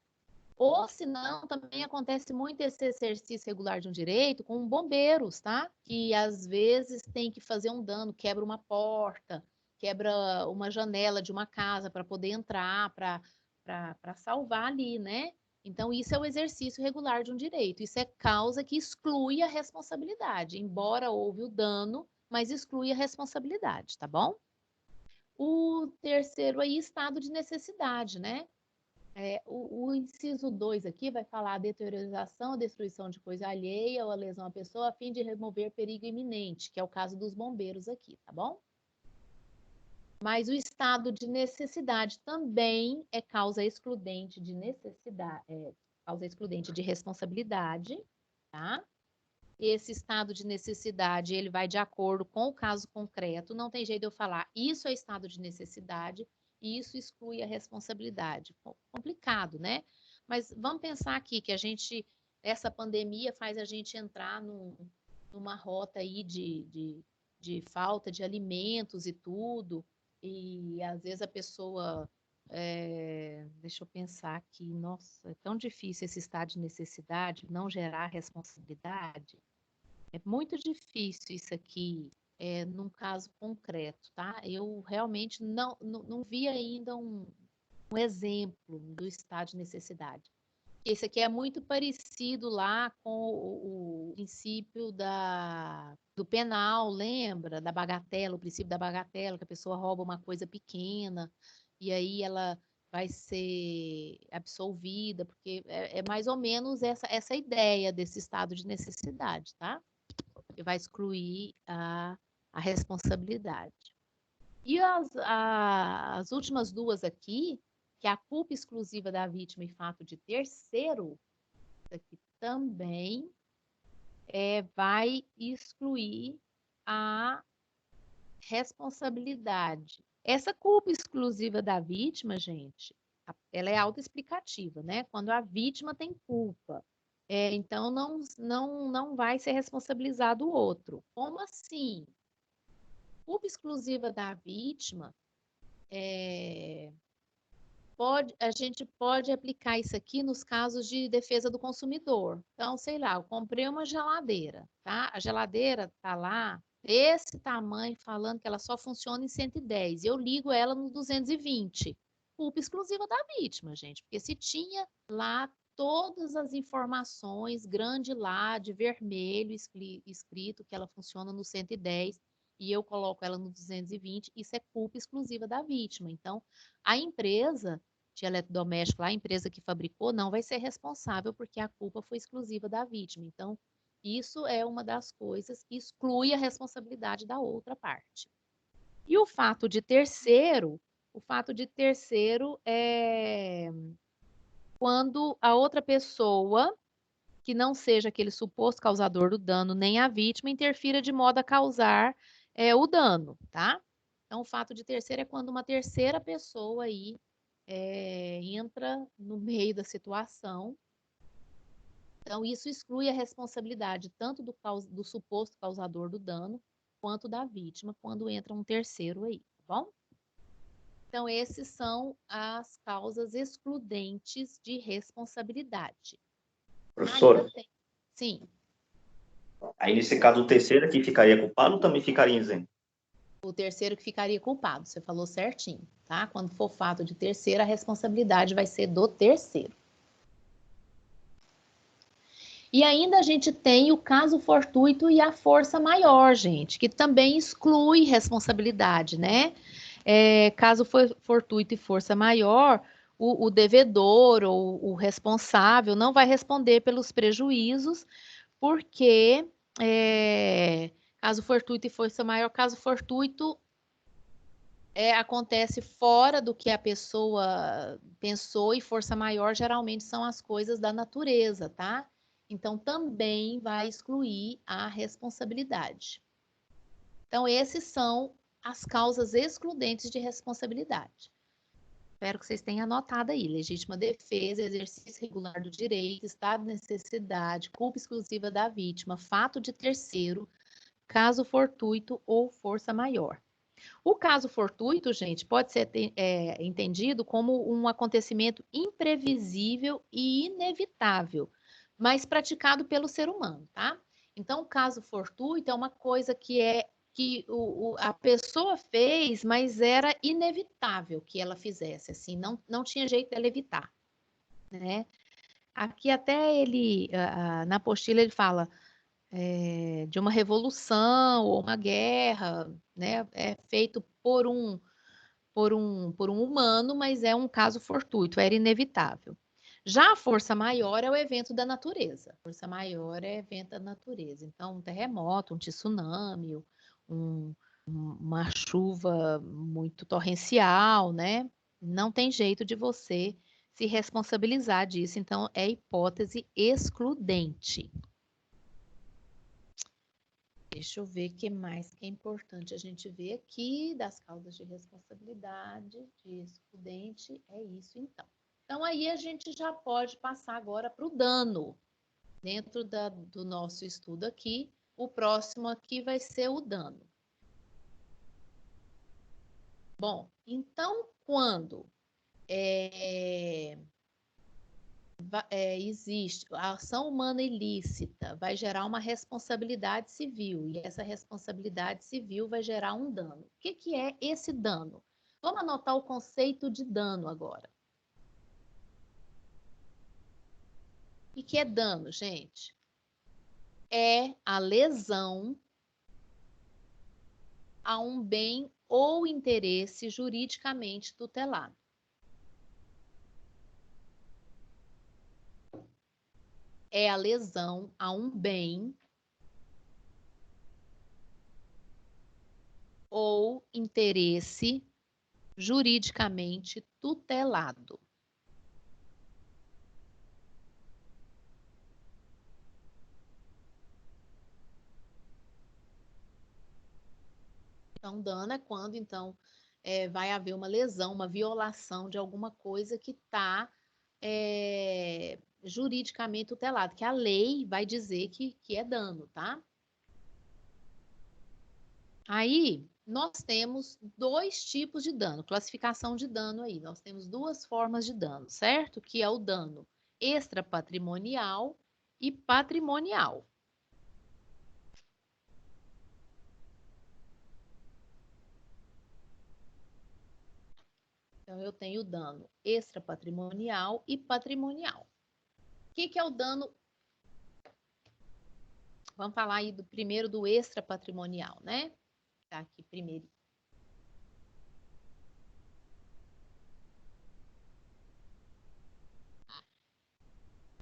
Ou, se não, também acontece muito esse exercício regular de um direito com bombeiros, tá? Que às vezes tem que fazer um dano, quebra uma porta, quebra uma janela de uma casa para poder entrar, para salvar ali, né? Então, isso é o exercício regular de um direito. Isso é causa que exclui a responsabilidade, embora houve o dano, mas exclui a responsabilidade, tá bom? O terceiro aí, estado de necessidade, né? O inciso 2 aqui vai falar a deteriorização ou destruição de coisa alheia ou a lesão à pessoa a fim de remover perigo iminente, que é o caso dos bombeiros aqui, tá bom? Mas o estado de necessidade também é causa excludente de necessidade, causa excludente de responsabilidade, tá? Esse estado de necessidade, ele vai de acordo com o caso concreto, não tem jeito de eu falar, isso é estado de necessidade e isso exclui a responsabilidade. Complicado, né? Mas vamos pensar aqui que essa pandemia faz a gente entrar numa rota aí de falta de alimentos e tudo, e às vezes a pessoa, deixa eu pensar aqui, nossa, é tão difícil esse estado de necessidade, não gerar responsabilidade. É muito difícil isso aqui, num caso concreto, tá? Eu realmente não vi ainda um exemplo do estado de necessidade. Esse aqui é muito parecido lá com o princípio do penal, lembra? Da bagatela, o princípio da bagatela, que a pessoa rouba uma coisa pequena e aí ela vai ser absolvida, porque é mais ou menos essa ideia desse estado de necessidade, tá? Que vai excluir a responsabilidade. E as últimas duas aqui, que é a culpa exclusiva da vítima e fato de terceiro, aqui também vai excluir a responsabilidade. Essa culpa exclusiva da vítima, gente, ela é autoexplicativa, né? Quando a vítima tem culpa, então não vai ser responsabilizado o outro. Como assim? Culpa exclusiva da vítima, a gente pode aplicar isso aqui nos casos de defesa do consumidor. Então, sei lá, eu comprei uma geladeira, tá? A geladeira tá lá, desse tamanho, falando que ela só funciona em 110. Eu ligo ela no 220. Culpa exclusiva da vítima, gente, porque se tinha lá todas as informações, grande lá, de vermelho, escrito que ela funciona no 110, e eu coloco ela no 220, isso é culpa exclusiva da vítima. Então, a empresa de eletrodoméstico, a empresa que fabricou, não vai ser responsável porque a culpa foi exclusiva da vítima. Então, isso é uma das coisas que exclui a responsabilidade da outra parte. E o fato de terceiro é quando a outra pessoa, que não seja aquele suposto causador do dano, nem a vítima, interfira de modo a causar o dano, tá? Então, o fato de terceiro é quando uma terceira pessoa aí entra no meio da situação. Então, isso exclui a responsabilidade tanto do suposto causador do dano, quanto da vítima, quando entra um terceiro aí, tá bom? Então, esses são as causas excludentes de responsabilidade. Professora, Sim. aí nesse caso o terceiro aqui ficaria culpado ou também ficaria isento? O terceiro que ficaria culpado, você falou certinho, tá? Quando for fato de terceiro, a responsabilidade vai ser do terceiro. E ainda a gente tem o caso fortuito e a força maior, gente, que também exclui responsabilidade, né? Caso fortuito e força maior, o devedor ou o responsável não vai responder pelos prejuízos, porque caso fortuito e força maior, caso fortuito acontece fora do que a pessoa pensou, e força maior geralmente são as coisas da natureza, tá? Então também vai excluir a responsabilidade. Então, esses são as causas excludentes de responsabilidade. Espero que vocês tenham anotado aí: legítima defesa, exercício regular do direito, estado de necessidade, culpa exclusiva da vítima, fato de terceiro, caso fortuito ou força maior. O caso fortuito, gente, pode ser entendido como um acontecimento imprevisível e inevitável, mas praticado pelo ser humano, tá? Então, o caso fortuito é uma coisa que a pessoa fez, mas era inevitável que ela fizesse, assim, não tinha jeito dela evitar, né? Aqui até na apostila ele fala de uma revolução ou uma guerra, né? É feito por um humano, mas é um caso fortuito, era inevitável. Já a força maior é o evento da natureza. A força maior é evento da natureza. Então, um terremoto, um tsunami, um, uma chuva muito torrencial, né? Não tem jeito de você se responsabilizar disso, então é hipótese excludente. Deixa eu ver o que mais que é importante a gente ver aqui das causas de responsabilidade, de excludente, é isso então. Então aí a gente já pode passar agora para o dano. Dentro do nosso estudo aqui, o próximo aqui vai ser o dano. Bom, então quando existe a ação humana ilícita, vai gerar uma responsabilidade civil, e essa responsabilidade civil vai gerar um dano. O que é esse dano? Vamos anotar o conceito de dano agora. O que é dano, gente? É a lesão a um bem ou interesse juridicamente tutelado. É a lesão a um bem ou interesse juridicamente tutelado. Então, dano é quando, então, vai haver uma lesão, uma violação de alguma coisa que está juridicamente tutelado, que a lei vai dizer que é dano, tá? Aí, nós temos dois tipos de dano, classificação de dano aí. Nós temos duas formas de dano, certo? Que é o dano extrapatrimonial e patrimonial. Então, eu tenho dano extrapatrimonial e patrimonial. O que é o dano? Vamos falar aí primeiro do extrapatrimonial, né? Tá aqui primeiro.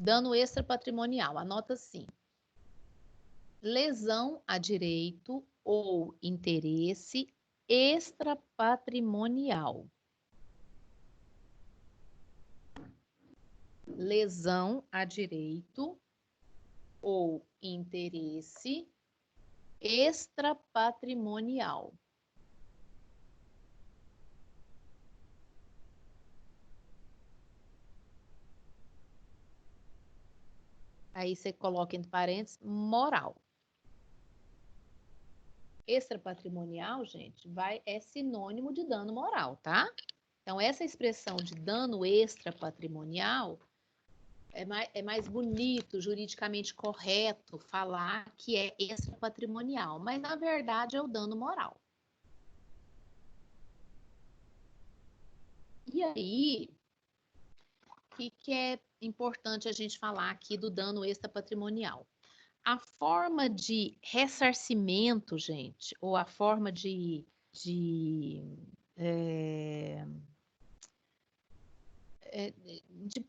Dano extrapatrimonial, anota assim. Lesão a direito ou interesse extrapatrimonial. Lesão a direito ou interesse extrapatrimonial. Aí você coloca entre parênteses moral. Extrapatrimonial, gente, é sinônimo de dano moral, tá? Então, essa expressão de dano extrapatrimonial é mais bonito, juridicamente correto falar que é extrapatrimonial, mas na verdade é o dano moral. E aí, o que é importante a gente falar aqui do dano extrapatrimonial? A forma de ressarcimento, gente, ou a forma de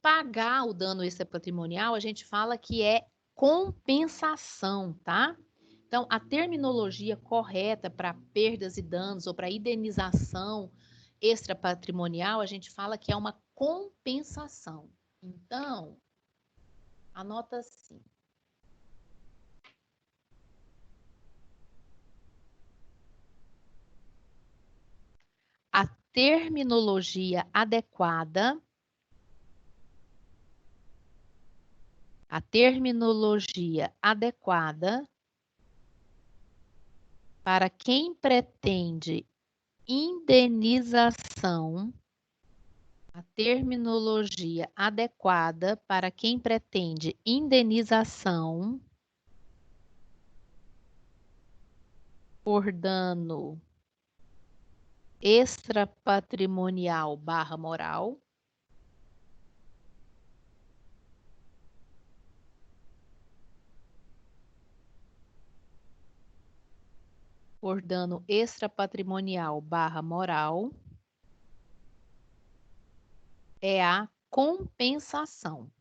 pagar o dano extrapatrimonial, a gente fala que é compensação, tá? Então, a terminologia correta para perdas e danos ou para indenização extrapatrimonial, a gente fala que é uma compensação. Então, anota assim. A terminologia adequada para quem pretende indenização, a terminologia adequada para quem pretende indenização por dano extrapatrimonial / moral, por dano extrapatrimonial / moral, é a compensação.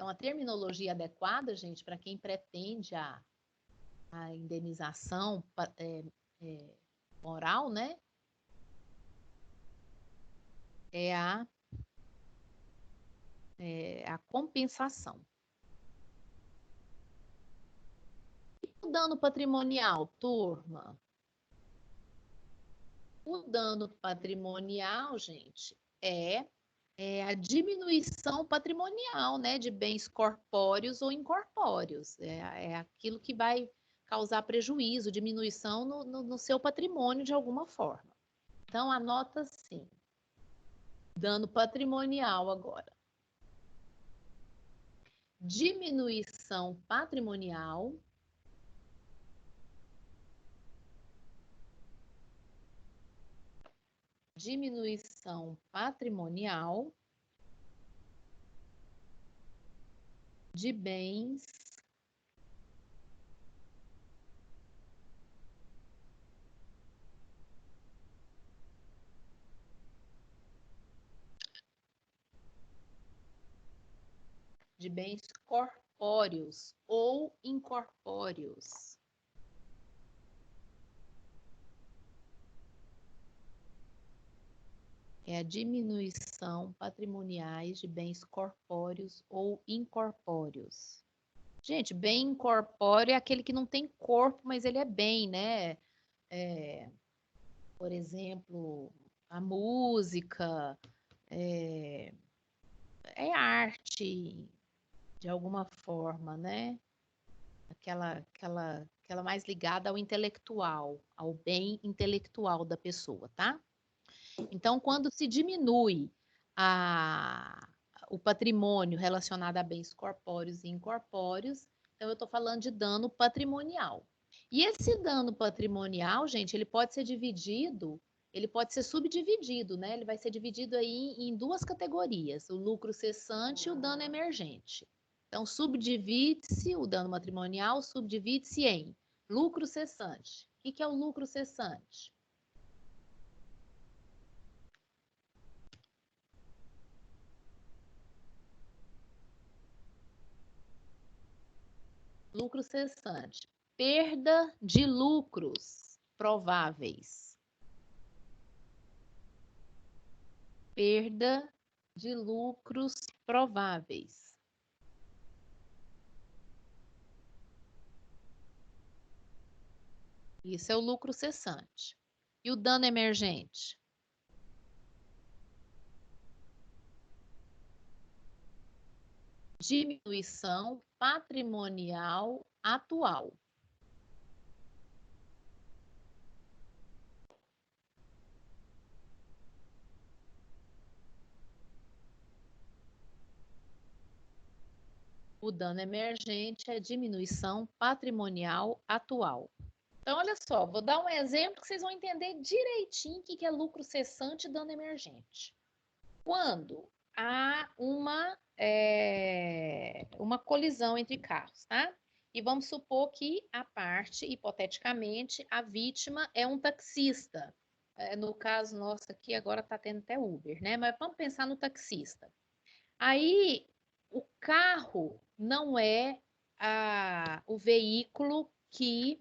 Então, a terminologia adequada, gente, para quem pretende a indenização moral, né? É a compensação. E o dano patrimonial, turma? O dano patrimonial, gente, é a diminuição patrimonial, né, de bens corpóreos ou incorpóreos. É aquilo que vai causar prejuízo, diminuição no seu patrimônio de alguma forma. Então, anota assim. Dano patrimonial agora. Diminuição patrimonial. Diminuição patrimonial de bens corpóreos ou incorpóreos. É a diminuição patrimoniais de bens corpóreos ou incorpóreos. Gente, bem incorpóreo é aquele que não tem corpo, mas ele é bem, né? Por exemplo, a música, é arte, de alguma forma, né? Aquela mais ligada ao intelectual, ao bem intelectual da pessoa, tá? Então, quando se diminui o patrimônio relacionado a bens corpóreos e incorpóreos, então eu estou falando de dano patrimonial. E esse dano patrimonial, gente, ele pode ser subdividido, né? Ele vai ser dividido aí em duas categorias, o lucro cessante e o dano emergente. Então, subdivide-se o dano patrimonial, subdivide-se em lucro cessante. O que é o lucro cessante? Lucro cessante. Perda de lucros prováveis. Perda de lucros prováveis. Isso é o lucro cessante. E o dano emergente? Diminuição patrimonial atual. O dano emergente é diminuição patrimonial atual. Então, olha só, vou dar um exemplo que vocês vão entender direitinho o que é lucro cessante e dano emergente. Quando há uma colisão entre carros, tá? E vamos supor que hipoteticamente, a vítima é um taxista. No caso nosso aqui, agora está tendo até Uber, né? Mas vamos pensar no taxista. Aí, o carro não é o veículo que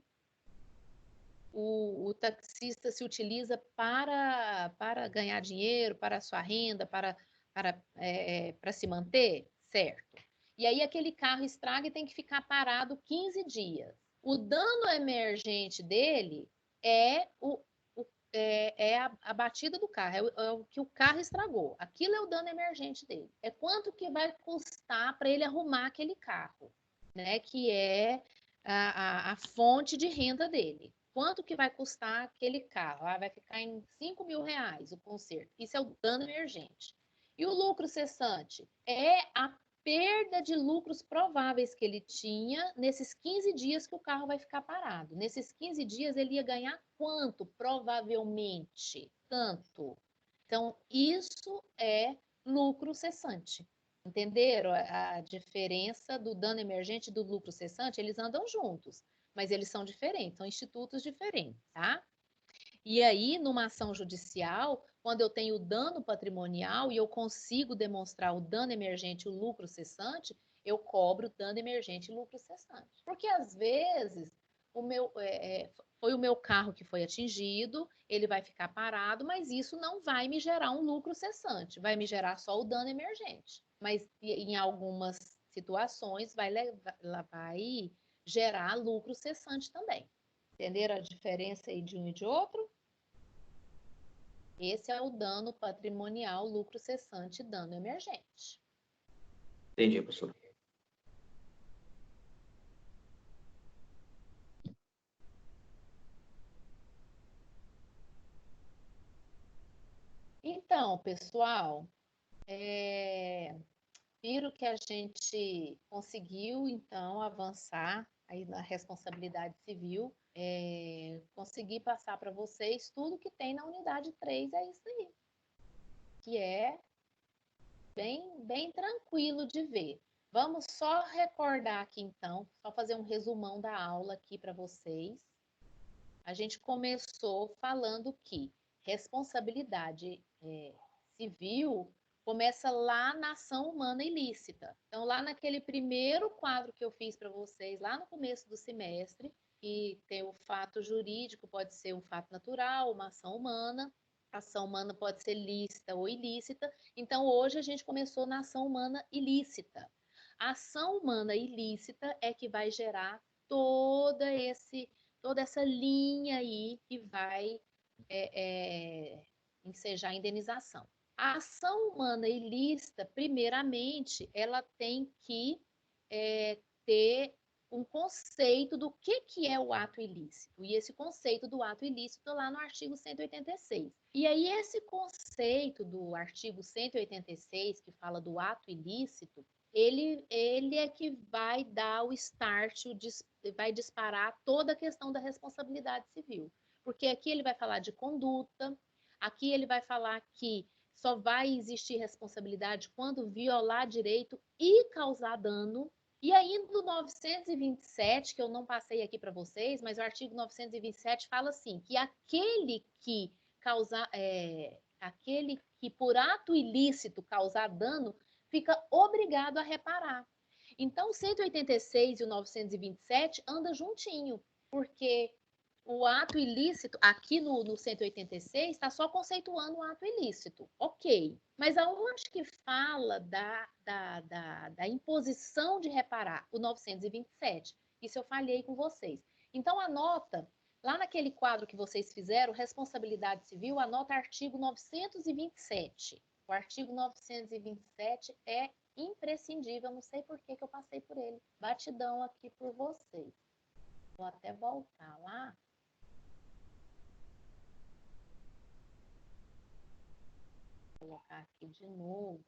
o taxista se utiliza para ganhar dinheiro, para a sua renda, para se manter, certo? E aí aquele carro estraga e tem que ficar parado 15 dias. O dano emergente dele é a batida do carro, é o que o carro estragou. Aquilo é o dano emergente dele. É quanto que vai custar para ele arrumar aquele carro, né? Que é a fonte de renda dele. Quanto que vai custar aquele carro? Vai ficar em R$ 5.000 o conserto. Isso é o dano emergente. E o lucro cessante é a perda de lucros prováveis que ele tinha nesses 15 dias que o carro vai ficar parado. Nesses 15 dias ele ia ganhar quanto? Provavelmente tanto. Então, isso é lucro cessante. Entenderam a diferença do dano emergente e do lucro cessante? Eles andam juntos, mas eles são diferentes, são institutos diferentes, tá? E aí, numa ação judicial, quando eu tenho dano patrimonial e eu consigo demonstrar o dano emergente e o lucro cessante, eu cobro dano emergente e lucro cessante. Porque, às vezes, foi o meu carro que foi atingido, ele vai ficar parado, mas isso não vai me gerar um lucro cessante, vai me gerar só o dano emergente. Mas em algumas situações vai gerar lucro cessante também. Entenderam a diferença aí de um e de outro? Esse é o dano patrimonial, lucro cessante e dano emergente. Entendi, professor. Então, pessoal, viram que a gente conseguiu, então, avançar aí na responsabilidade civil. Consegui passar para vocês tudo que tem na unidade 3, é isso aí. Que é bem tranquilo de ver. Vamos só recordar aqui, então, só fazer um resumão da aula aqui para vocês. A gente começou falando que responsabilidade civil começa lá na ação humana ilícita. Então, lá naquele primeiro quadro que eu fiz para vocês, lá no começo do semestre, que tem o fato jurídico, pode ser um fato natural, uma ação humana. A ação humana pode ser lícita ou ilícita. Então, hoje a gente começou na ação humana ilícita. A ação humana ilícita é que vai gerar toda essa linha aí que vai ensejar a indenização. A ação humana ilícita, primeiramente, ela tem que ter um conceito do que é o ato ilícito. E esse conceito do ato ilícito lá no artigo 186. E aí, esse conceito do artigo 186, que fala do ato ilícito, ele é que vai dar o start, vai disparar toda a questão da responsabilidade civil. Porque aqui ele vai falar de conduta, aqui ele vai falar que só vai existir responsabilidade quando violar direito e causar dano. E aí, no 927, que eu não passei aqui para vocês, mas o artigo 927 fala assim, que aquele que por ato ilícito causar dano, fica obrigado a reparar. Então, o 186 e o 927 andam juntinho, porque o ato ilícito, aqui no 186, está só conceituando o ato ilícito. Ok. Mas aonde que fala da imposição de reparar? O 927. Isso eu falhei com vocês. Então, anota, lá naquele quadro que vocês fizeram, responsabilidade civil, anota artigo 927. O artigo 927 é imprescindível, não sei por que eu passei por ele. Batidão aqui por vocês. Vou até voltar lá. Vou colocar aqui de novo.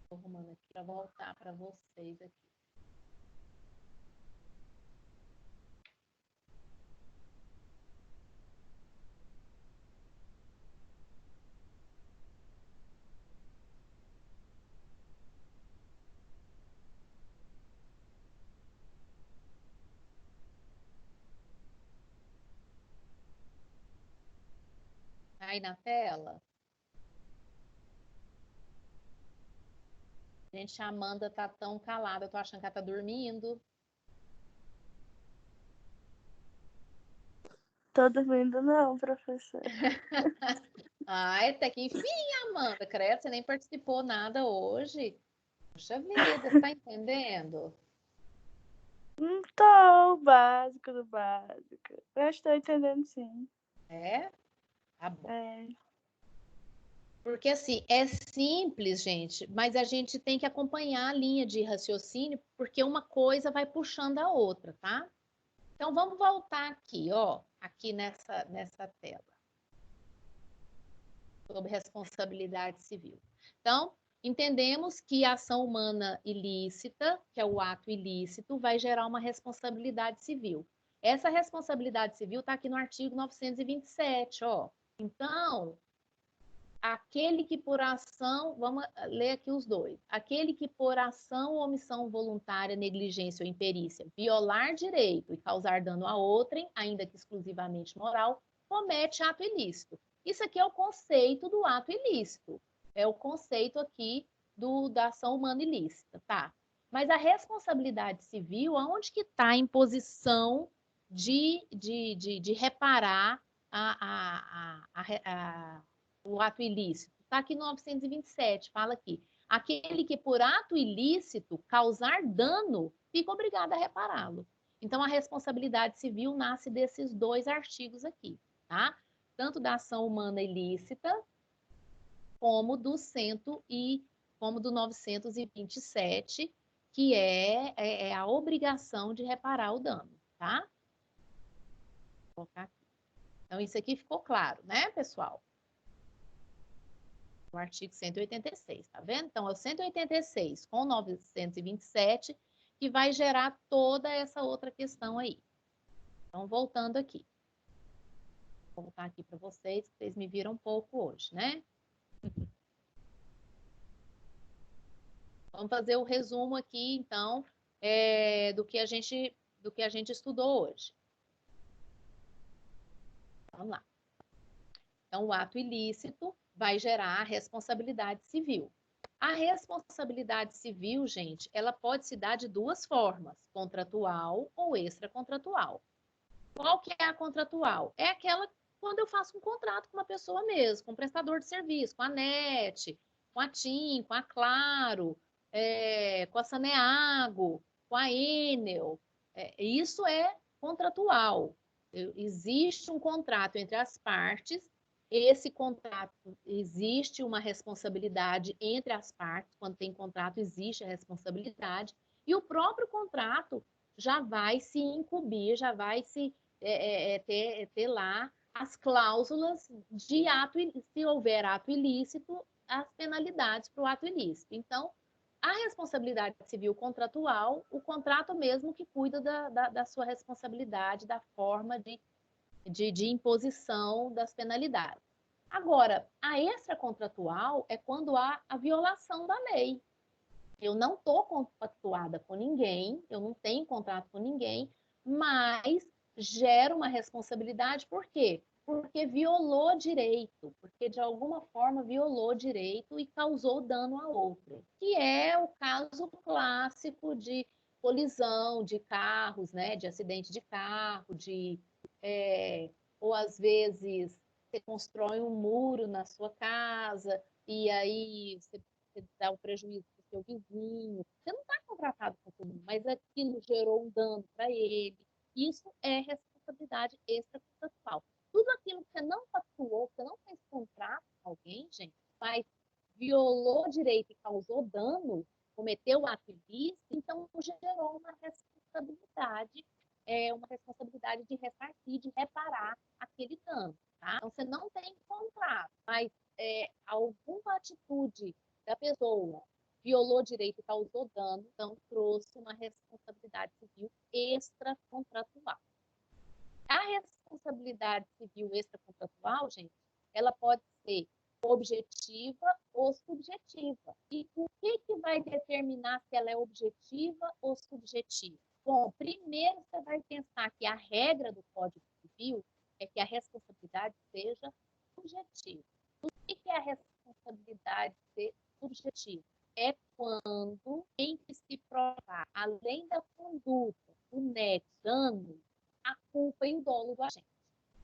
Estou arrumando aqui para voltar para vocês aqui. Aí na tela. Gente, a Amanda tá tão calada, eu tô achando que ela tá dormindo. Tô dormindo não, professor. Ai, até que enfim, Amanda, credo, você nem participou nada hoje. Puxa vida, você tá entendendo? Tô, básico do básico. Eu estou entendendo sim. É? Tá bom. É. Porque assim, é simples, gente, mas a gente tem que acompanhar a linha de raciocínio, porque uma coisa vai puxando a outra, tá? Então vamos voltar aqui, ó, aqui nessa tela. Sobre responsabilidade civil. Então, entendemos que a ação humana ilícita, que é o ato ilícito, vai gerar uma responsabilidade civil. Essa responsabilidade civil está aqui no artigo 927, ó. Então, aquele que por ação, vamos ler aqui os dois, aquele que por ação ou omissão voluntária, negligência ou imperícia, violar direito e causar dano a outrem, ainda que exclusivamente moral, comete ato ilícito. Isso aqui é o conceito do ato ilícito, é o conceito aqui da ação humana ilícita, tá? Mas a responsabilidade civil, aonde que está a imposição de reparar o ato ilícito? Está aqui no 927, fala aqui. Aquele que por ato ilícito causar dano, fica obrigado a repará-lo. Então, a responsabilidade civil nasce desses dois artigos aqui, tá? Tanto da ação humana ilícita, como do 927, que é a obrigação de reparar o dano, tá? Vou colocar aqui. Então, isso aqui ficou claro, né, pessoal? O artigo 186, tá vendo? Então, é o 186 com 927 que vai gerar toda essa outra questão aí. Então, voltando aqui. Vou voltar aqui para vocês, que vocês me viram um pouco hoje, né? Vamos fazer o resumo aqui, então, do que a gente estudou hoje. Vamos lá. Então, o ato ilícito vai gerar a responsabilidade civil. A responsabilidade civil, gente, ela pode se dar de duas formas, contratual ou extracontratual. Qual que é a contratual? É aquela quando eu faço um contrato com uma pessoa mesmo, com um prestador de serviço, com a NET, com a TIM, com a Claro, com a Saneago, com a Enel. Isso é contratual. Existe um contrato entre as partes, esse contrato, existe uma responsabilidade entre as partes, quando tem contrato existe a responsabilidade, e o próprio contrato já vai se incumbir, já vai ter lá as cláusulas de ato, se houver ato ilícito, as penalidades para o ato ilícito. Então, a responsabilidade civil contratual, o contrato mesmo que cuida da sua responsabilidade, da forma de imposição das penalidades. Agora, a extracontratual é quando há a violação da lei. Eu não estou compactuada com ninguém, eu não tenho contrato com ninguém, mas gera uma responsabilidade, por quê? Porque violou direito, porque de alguma forma violou direito e causou dano a outra, que é o caso clássico de colisão de carros, né, de acidente de carro, ou às vezes você constrói um muro na sua casa e aí você dá o prejuízo para o seu vizinho. Você não está contratado com todo mundo, mas aquilo gerou um dano para ele. Isso é responsabilidade extracontratual. Tudo aquilo que você não pactuou, você não fez contrato com alguém, gente, mas violou direito e causou dano, cometeu ato ilícito, então gerou uma responsabilidade de ressarcir, de reparar aquele dano. Tá? Então, você não tem contrato, mas alguma atitude da pessoa violou direito e causou dano, então trouxe uma responsabilidade civil extracontratual. A responsabilidade civil extracontratual, gente, ela pode ser objetiva ou subjetiva. E o que vai determinar se ela é objetiva ou subjetiva? Bom, primeiro você vai pensar que a regra do Código Civil é que a responsabilidade seja subjetiva. O que é a responsabilidade ser subjetiva? É quando tem que se provar, além da conduta, o nexo, dano, a culpa e o dolo do agente.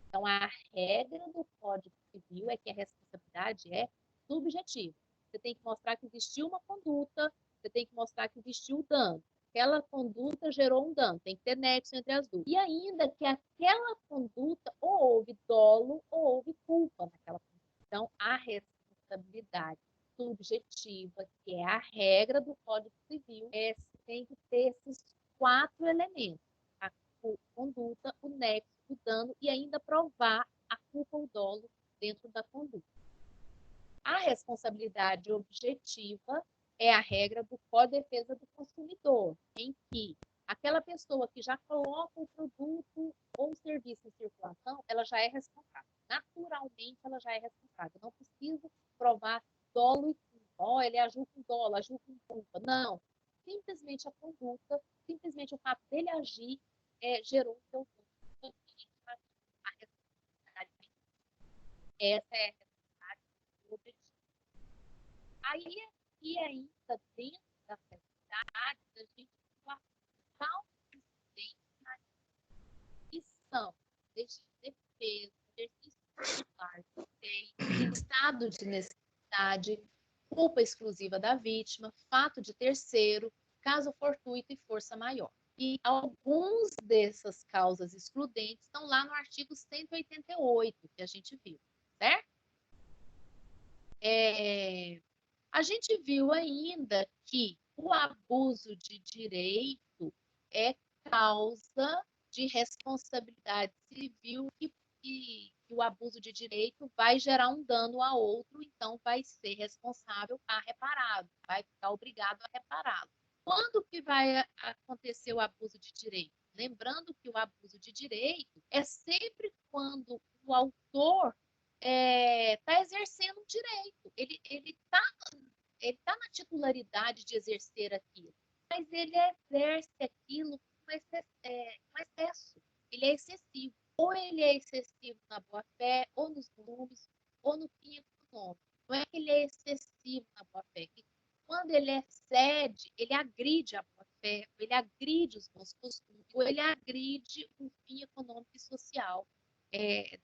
Então, a regra do Código Civil é que a responsabilidade é subjetiva. Você tem que mostrar que existiu uma conduta, você tem que mostrar que existiu dano. Aquela conduta gerou um dano, tem que ter nexo entre as duas. E ainda que aquela conduta ou houve dolo ou houve culpa naquela conduta. Então, a responsabilidade subjetiva, que é a regra do Código Civil, tem que ter esses 4 elementos: a conduta, o nexo, o dano e ainda provar a culpa ou dolo dentro da conduta. A responsabilidade objetiva é a regra do Código de Defesa do Consumidor, em que aquela pessoa que já coloca o produto ou o serviço em circulação, ela já é responsável. Naturalmente, ela já é responsável. Eu não preciso provar dolo e culpa. Ó, ele agiu com dolo, agiu com culpa. Não. Simplesmente a conduta, simplesmente o fato dele agir gerou o seu dano. Essa é a realidade do objetivo. Aí, aqui ainda dentro da realidade, a gente causa que são defesa, exercício particular, estado de necessidade, culpa exclusiva da vítima, fato de terceiro, caso fortuito e força maior. E alguns dessas causas excludentes estão lá no artigo 188, que a gente viu, certo? A gente viu ainda que o abuso de direito é causa de responsabilidade civil que o abuso de direito vai gerar um dano a outro, então vai ser responsável a repará-lo, vai ficar obrigado a repará-lo. Quando que vai acontecer o abuso de direito? Lembrando que o abuso de direito é sempre quando o autor está exercendo um direito. Ele está na titularidade de exercer aquilo, mas ele exerce aquilo com excesso. Ele é excessivo. Ou ele é excessivo na boa-fé, ou nos volumes, ou no fim econômico. Não é que ele é excessivo na boa-fé. Quando ele excede, ele agride a boa-fé, ele agride os bons costumes, ou ele agride o fim econômico e social,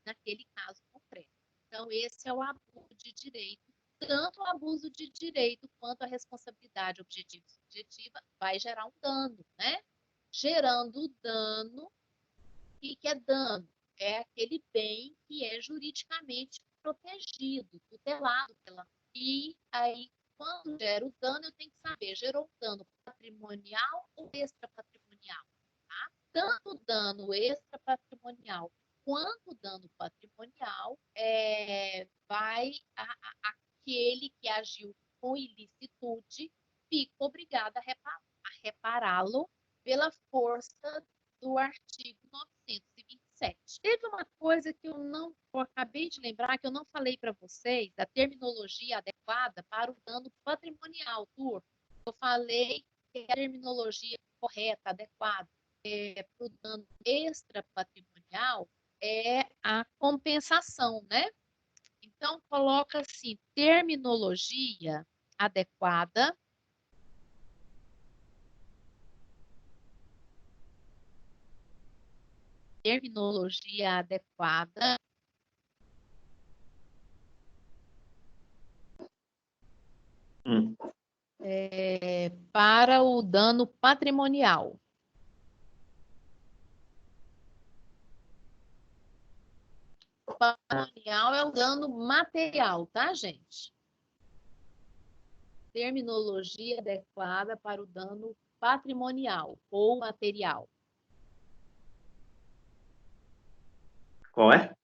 naquele caso concreto. Então, esse é o abuso de direito. Tanto o abuso de direito quanto a responsabilidade objetiva e subjetiva vai gerar um dano, né? Gerando dano. O que é dano? É aquele bem que é juridicamente protegido, tutelado pela lei. E aí, quando gera o dano, eu tenho que saber, gerou um dano patrimonial ou extrapatrimonial? Tá? Tanto o dano extrapatrimonial quanto o dano patrimonial vai aquele que agiu com ilicitude fica obrigado a repará-lo pela força do artigo 927. Teve uma coisa que eu acabei de lembrar, que eu não falei para vocês, da terminologia adequada para o dano patrimonial, turma. Eu falei que a terminologia correta, adequada, para o dano extrapatrimonial é a compensação, né? Então, coloca assim, terminologia adequada para o dano patrimonial. Patrimonial é o dano material, tá, gente? Terminologia adequada para o dano patrimonial ou material. Qual é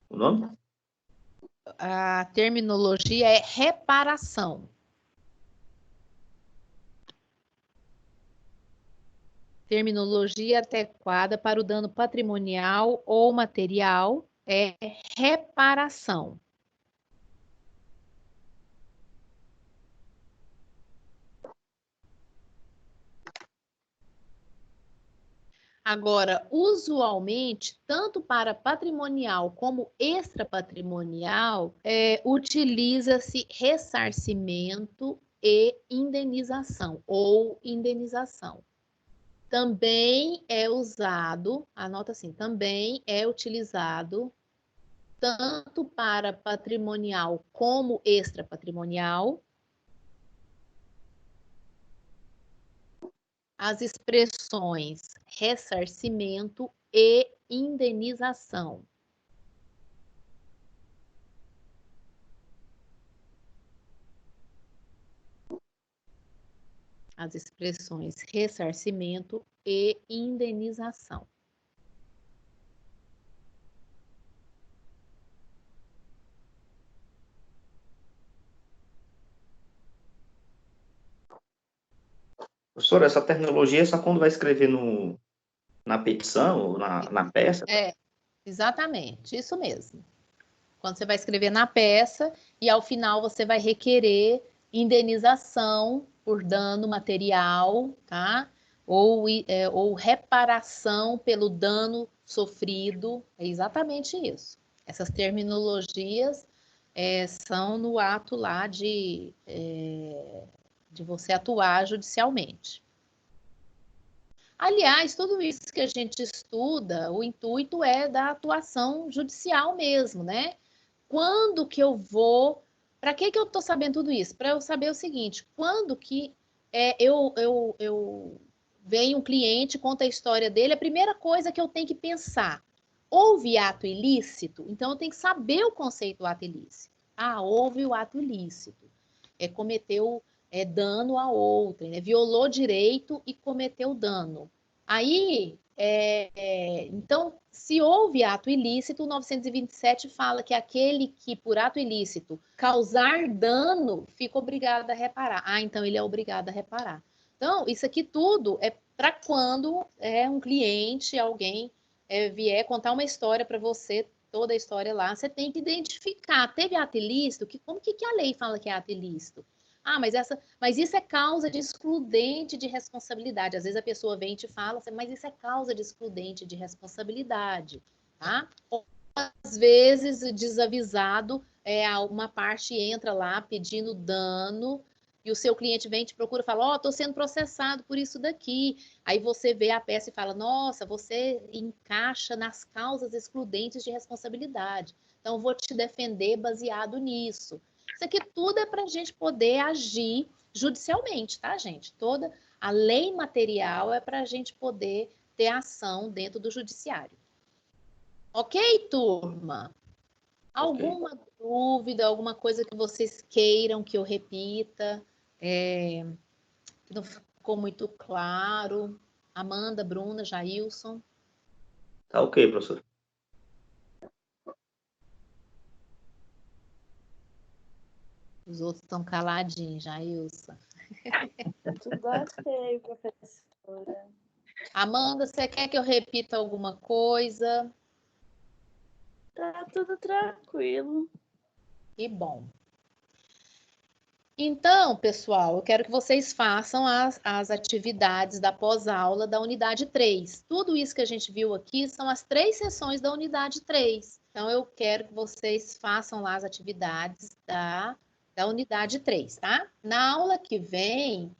o nome? A terminologia é reparação. Terminologia adequada para o dano patrimonial ou material é reparação. Agora, usualmente, tanto para patrimonial como extrapatrimonial, utiliza-se ressarcimento e indenização, ou indenização. Também é usado, anota assim, também é utilizado tanto para patrimonial como extrapatrimonial. As expressões ressarcimento e indenização. As expressões ressarcimento e indenização. Professora, essa terminologia é só quando vai escrever na petição ou na peça? Exatamente, isso mesmo. Quando você vai escrever na peça e ao final você vai requerer indenização por dano material, tá? Ou reparação pelo dano sofrido. É exatamente isso. Essas terminologias são no ato lá de você atuar judicialmente. Aliás, tudo isso que a gente estuda, o intuito é da atuação judicial mesmo, né? Quando que eu vou... Para que eu estou sabendo tudo isso? Para eu saber o seguinte, quando que vem um cliente, conta a história dele, a primeira coisa que eu tenho que pensar, houve ato ilícito? Então, eu tenho que saber o conceito do ato ilícito. Ah, houve o ato ilícito. Cometeu dano a outrem, né? Violou direito e cometeu dano. Aí, então, se houve ato ilícito, o 927 fala que aquele que, por ato ilícito, causar dano, fica obrigado a reparar. Ah, então ele é obrigado a reparar. Então, isso aqui tudo é para quando um cliente, alguém vier contar uma história para você, toda a história lá, você tem que identificar. Teve ato ilícito? Como que a lei fala que é ato ilícito? Ah, mas isso é causa de excludente de responsabilidade. Às vezes a pessoa vem e te fala, mas isso é causa de excludente de responsabilidade, tá? Ou, às vezes, desavisado, uma parte entra lá pedindo dano e o seu cliente vem e te procura e fala, estou sendo processado por isso daqui. Aí você vê a peça e fala, nossa, você encaixa nas causas excludentes de responsabilidade. Então, vou te defender baseado nisso. Isso aqui tudo é para a gente poder agir judicialmente, tá, gente? Toda a lei material é para a gente poder ter ação dentro do judiciário. Ok, turma? Alguma dúvida, alguma coisa que vocês queiram que eu repita? Que não ficou muito claro? Amanda, Bruna, Jailson? Tá ok, professor. Os outros estão caladinhos, Jailson. Tudo ok, professora. Amanda, você quer que eu repita alguma coisa? Tá tudo tranquilo. Que bom. Então, pessoal, eu quero que vocês façam as atividades da pós-aula da unidade 3. Tudo isso que a gente viu aqui são as 3 sessões da unidade 3. Então, eu quero que vocês façam lá as atividades da unidade 3, tá? Na aula que vem,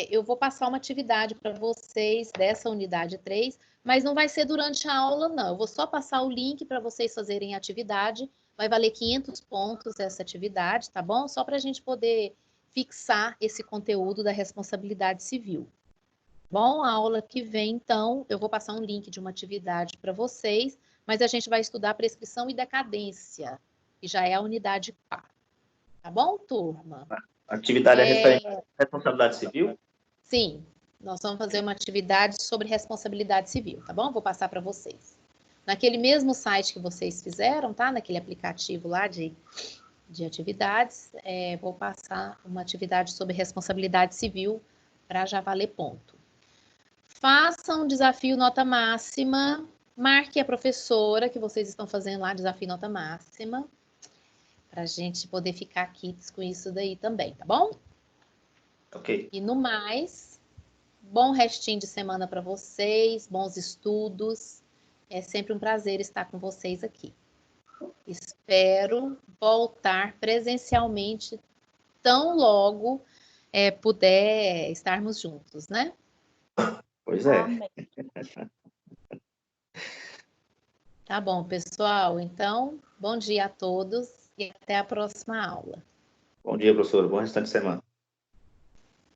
eu vou passar uma atividade para vocês dessa unidade 3, mas não vai ser durante a aula, não. Eu vou só passar o link para vocês fazerem a atividade. Vai valer 500 pontos essa atividade, tá bom? Só para a gente poder fixar esse conteúdo da responsabilidade civil. Bom, a aula que vem, então, eu vou passar um link de uma atividade para vocês, mas a gente vai estudar prescrição e decadência, que já é a unidade 4. Tá bom, turma? A atividade é referente à responsabilidade civil? Sim, nós vamos fazer uma atividade sobre responsabilidade civil, tá bom? Vou passar para vocês. Naquele mesmo site que vocês fizeram, tá? Naquele aplicativo lá de atividades, vou passar uma atividade sobre responsabilidade civil para já valer ponto. Façam um desafio nota máxima, marque a professora que vocês estão fazendo lá, desafio nota máxima, para a gente poder ficar quites com isso daí também, tá bom? Ok. E no mais, bom restinho de semana para vocês, bons estudos. É sempre um prazer estar com vocês aqui. Espero voltar presencialmente tão logo puder estarmos juntos, né? Pois é. Amém. Tá bom, pessoal. Então, bom dia a todos e até a próxima aula. Bom dia, professor. Bom restante de semana.